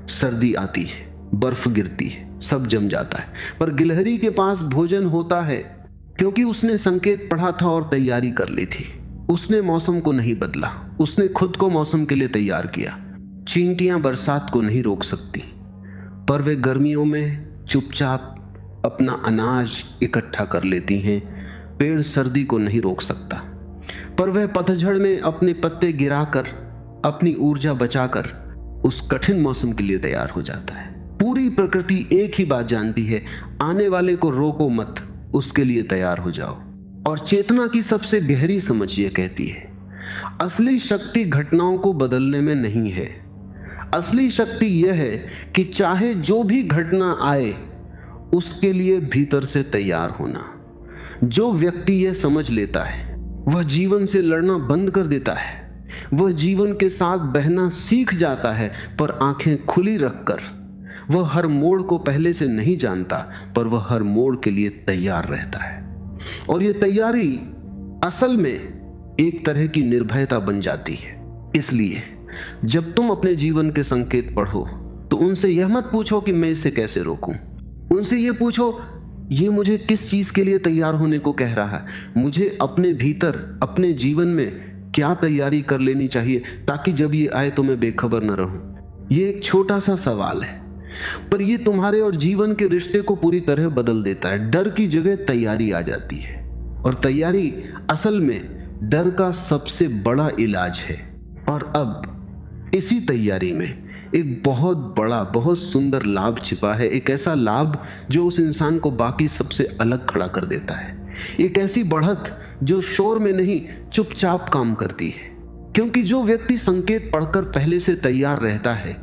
A: सर्दी आती है, बर्फ गिरती है, सब जम जाता है, पर गिलहरी के पास भोजन होता है, क्योंकि उसने संकेत पढ़ा था और तैयारी कर ली थी। उसने मौसम को नहीं बदला, उसने खुद को मौसम के लिए तैयार किया। चींटियां बरसात को नहीं रोक सकती, पर वे गर्मियों में चुपचाप अपना अनाज इकट्ठा कर लेती हैं। पेड़ सर्दी को नहीं रोक सकता, पर वह पतझड़ में अपने पत्ते गिराकर, अपनी ऊर्जा बचाकर उस कठिन मौसम के लिए तैयार हो जाता है। पूरी प्रकृति एक ही बात जानती है, आने वाले को रोको मत, उसके लिए तैयार हो जाओ। और चेतना की सबसे गहरी समझ यह कहती है, असली शक्ति घटनाओं को बदलने में नहीं है। असली शक्ति यह है कि चाहे जो भी घटना आए, उसके लिए भीतर से तैयार होना। जो व्यक्ति यह समझ लेता है, वह जीवन से लड़ना बंद कर देता है। वह जीवन के साथ बहना सीख जाता है, पर आंखें खुली रखकर। वह हर मोड़ को पहले से नहीं जानता, पर वह हर मोड़ के लिए तैयार रहता है। और यह तैयारी असल में एक तरह की निर्भयता बन जाती है। इसलिए जब तुम अपने जीवन के संकेत पढ़ो, तो उनसे यह मत पूछो कि मैं इसे कैसे रोकूं। उनसे यह पूछो, ये मुझे किस चीज के लिए तैयार होने को कह रहा है। मुझे अपने भीतर, अपने जीवन में क्या तैयारी कर लेनी चाहिए, ताकि जब ये आए तो मैं बेखबर न रहूं। ये एक छोटा सा सवाल है, पर यह तुम्हारे और जीवन के रिश्ते को पूरी तरह बदल देता है। डर की जगह तैयारी आ जाती है, और तैयारी असल में डर का सबसे बड़ा इलाज है। और अब इसी तैयारी में एक बहुत बड़ा, बहुत सुंदर लाभ छिपा है। एक ऐसा लाभ जो उस इंसान को बाकी सबसे अलग खड़ा कर देता है। एक ऐसी बढ़त जो शोर में नहीं, चुपचाप काम करती है। क्योंकि जो व्यक्ति संकेत पढ़कर पहले से तैयार रहता है,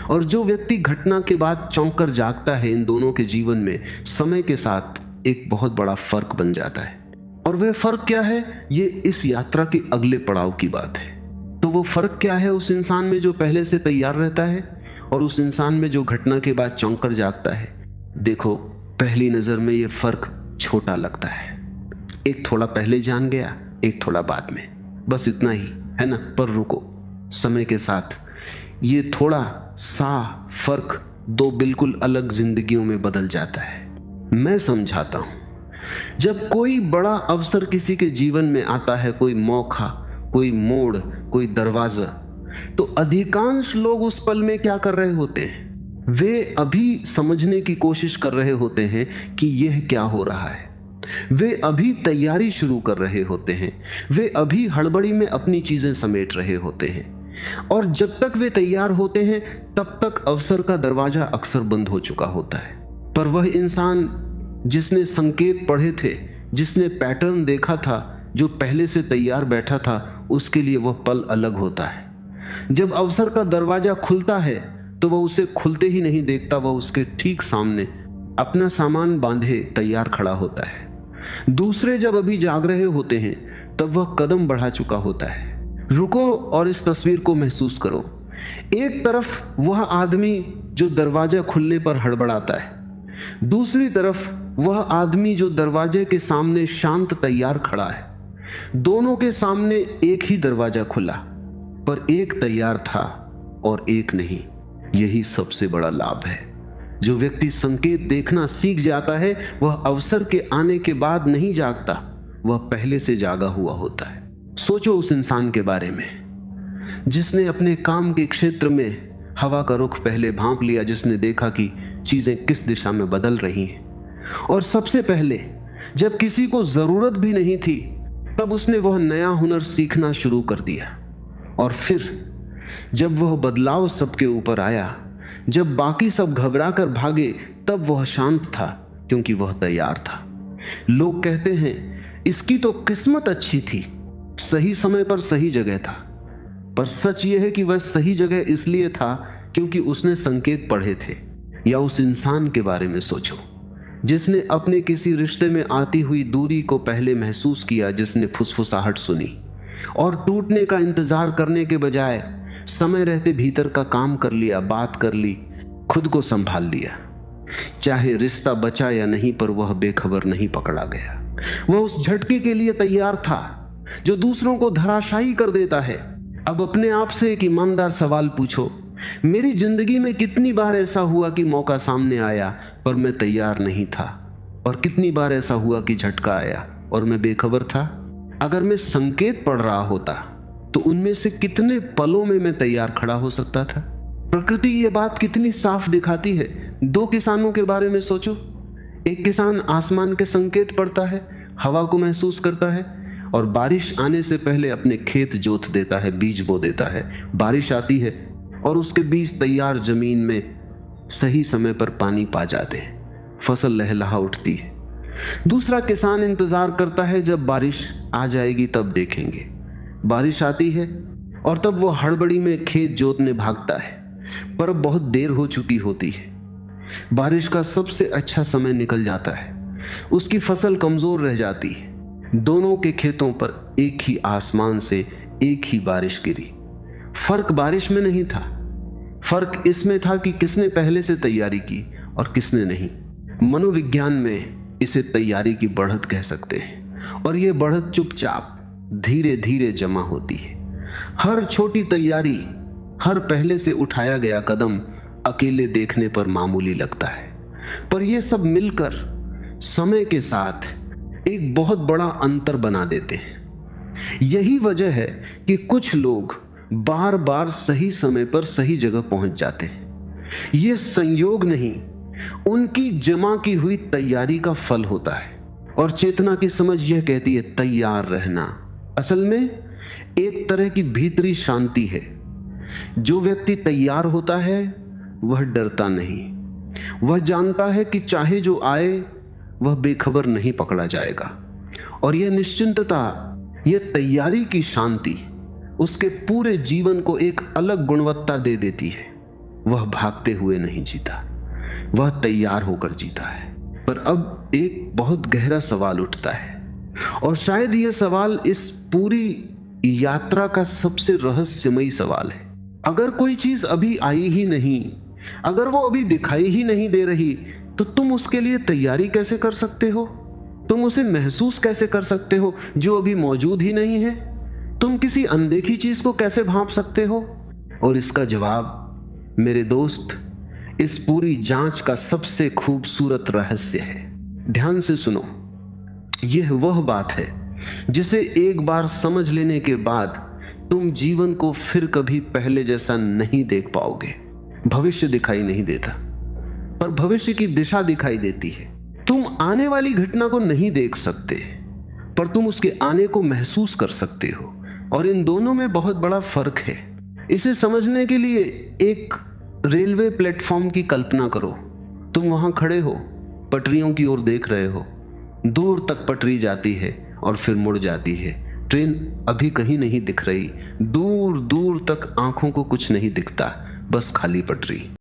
A: और जो व्यक्ति घटना के बाद चौंक कर जागता है, इन दोनों के जीवन में समय के साथ एक बहुत बड़ा फर्क बन जाता है। और वह फर्क क्या है, ये इस यात्रा के अगले पड़ाव की बात है। तो वो फर्क क्या है उस इंसान में जो पहले से तैयार रहता है? और उस इंसान में जो घटना के बाद चौंक जागता है। देखो, पहली नजर में ये फर्क छोटा लगता है, एक थोड़ा पहले जान गया, एक थोड़ा बाद में, बस इतना ही है ना। पर रुको, समय के साथ ये थोड़ा सा फर्क दो बिल्कुल अलग जिंदगियों में बदल जाता है। मैं समझाता हूं, जब कोई बड़ा अवसर किसी के जीवन में आता है, कोई मौका, कोई मोड़, कोई दरवाजा, तो अधिकांश लोग उस पल में क्या कर रहे होते हैं? वे अभी समझने की कोशिश कर रहे होते हैं कि यह क्या हो रहा है। वे अभी तैयारी शुरू कर रहे होते हैं, वे अभी हड़बड़ी में अपनी चीजें समेट रहे होते हैं। और जब तक वे तैयार होते हैं तब तक अवसर का दरवाजा अक्सर बंद हो चुका होता है। पर वह इंसान जिसने संकेत पढ़े थे, जिसने पैटर्न देखा था, जो पहले से तैयार बैठा था, उसके लिए वह पल अलग होता है। जब अवसर का दरवाजा खुलता है तो वह उसे खुलते ही नहीं देखता, वह उसके ठीक सामने अपना सामान बांधे तैयार खड़ा होता है। दूसरे जब अभी जाग रहे होते हैं तब वह कदम बढ़ा चुका होता है। रुको और इस तस्वीर को महसूस करो। एक तरफ वह आदमी जो दरवाजा खुलने पर हड़बड़ाता है, दूसरी तरफ वह आदमी जो दरवाजे के सामने शांत तैयार खड़ा है। दोनों के सामने एक ही दरवाजा खुला, पर एक तैयार था और एक नहीं। यही सबसे बड़ा लाभ है। जो व्यक्ति संकेत देखना सीख जाता है वह अवसर के आने के बाद नहीं जागता, वह पहले से जागा हुआ होता है। सोचो उस इंसान के बारे में जिसने अपने काम के क्षेत्र में हवा का रुख पहले भांप लिया, जिसने देखा कि चीजें किस दिशा में बदल रही हैं। और सबसे पहले जब किसी को जरूरत भी नहीं थी तब उसने वह नया हुनर सीखना शुरू कर दिया। और फिर जब वह बदलाव सबके ऊपर आया, जब बाकी सब घबरा कर भागे, तब वह शांत था क्योंकि वह तैयार था। लोग कहते हैं इसकी तो किस्मत अच्छी थी, सही समय पर सही जगह था। पर सच यह है कि वह सही जगह इसलिए था क्योंकि उसने संकेत पढ़े थे। या उस इंसान के बारे में सोचो जिसने अपने किसी रिश्ते में आती हुई दूरी को पहले महसूस किया, जिसने फुसफुसाहट सुनी और टूटने का इंतजार करने के बजाय समय रहते भीतर का काम कर लिया, बात कर ली, खुद को संभाल लिया। चाहे रिश्ता बचा या नहीं, पर वह बेखबर नहीं पकड़ा गया। वह उस झटके के लिए तैयार था जो दूसरों को धराशायी कर देता है। अब अपने आप से एक ईमानदार सवाल पूछो, मेरी जिंदगी में कितनी बार ऐसा हुआ कि मौका सामने आया पर मैं तैयार नहीं था, और कितनी बार ऐसा हुआ कि झटका आया और मैं बेखबर था। अगर मैं संकेत पढ़ रहा होता तो उनमें से कितने पलों में मैं तैयार खड़ा हो सकता था। प्रकृति ये बात कितनी साफ दिखाती है। दो किसानों के बारे में सोचो। एक किसान आसमान के संकेत पढ़ता है, हवा को महसूस करता है और बारिश आने से पहले अपने खेत जोत देता है, बीज बो देता है। बारिश आती है और उसके बीज तैयार जमीन में सही समय पर पानी पा जाते हैं, फसल लहलहा उठती है। दूसरा किसान इंतजार करता है जब बारिश आ जाएगी तब देखेंगे। बारिश आती है और तब वो हड़बड़ी में खेत जोतने भागता है, पर अब बहुत देर हो चुकी होती है। बारिश का सबसे अच्छा समय निकल जाता है, उसकी फसल कमजोर रह जाती है। दोनों के खेतों पर एक ही आसमान से एक ही बारिश गिरी। फर्क बारिश में नहीं था, फर्क इसमें था कि किसने पहले से तैयारी की और किसने नहीं। मनोविज्ञान में इसे तैयारी की बढ़त कह सकते हैं, और यह बढ़त चुपचाप धीरे धीरे जमा होती है। हर छोटी तैयारी, हर पहले से उठाया गया कदम अकेले देखने पर मामूली लगता है, पर यह सब मिलकर समय के साथ एक बहुत बड़ा अंतर बना देते हैं। यही वजह है कि कुछ लोग बार बार सही समय पर सही जगह पहुंच जाते हैं। यह संयोग नहीं, उनकी जमा की हुई तैयारी का फल होता है। और चेतना की समझ यह कहती है तैयार रहना असल में एक तरह की भीतरी शांति है। जो व्यक्ति तैयार होता है वह डरता नहीं, वह जानता है कि चाहे जो आए वह बेखबर नहीं पकड़ा जाएगा। और यह निश्चिंतता, यह तैयारी की शांति उसके पूरे जीवन को एक अलग गुणवत्ता दे देती है। वह भागते हुए नहीं जीता, वह तैयार होकर जीता है। पर अब एक बहुत गहरा सवाल उठता है, और शायद यह सवाल इस पूरी यात्रा का सबसे रहस्यमयी सवाल है। अगर कोई चीज अभी आई ही नहीं, अगर वो अभी दिखाई ही नहीं दे रही, तो तुम उसके लिए तैयारी कैसे कर सकते हो? तुम उसे महसूस कैसे कर सकते हो जो अभी मौजूद ही नहीं है? तुम किसी अनदेखी चीज को कैसे भांप सकते हो? और इसका जवाब मेरे दोस्त इस पूरी जांच का सबसे खूबसूरत रहस्य है। ध्यान से सुनो, यह वह बात है जिसे एक बार समझ लेने के बाद तुम जीवन को फिर कभी पहले जैसा नहीं देख पाओगे। भविष्य दिखाई नहीं देता, पर भविष्य की दिशा दिखाई देती है। तुम आने वाली घटना को नहीं देख सकते, पर तुम उसके आने को महसूस कर सकते हो, और इन दोनों में बहुत बड़ा फर्क है। इसे समझने के लिए एक रेलवे प्लेटफॉर्म की कल्पना करो। तुम वहां खड़े हो, पटरियों की ओर देख रहे हो। दूर तक पटरी जाती है और फिर मुड़ जाती है। ट्रेन अभी कहीं नहीं दिख रही। दूर दूर तक आंखों को कुछ नहीं दिखता, बस खाली पटरी।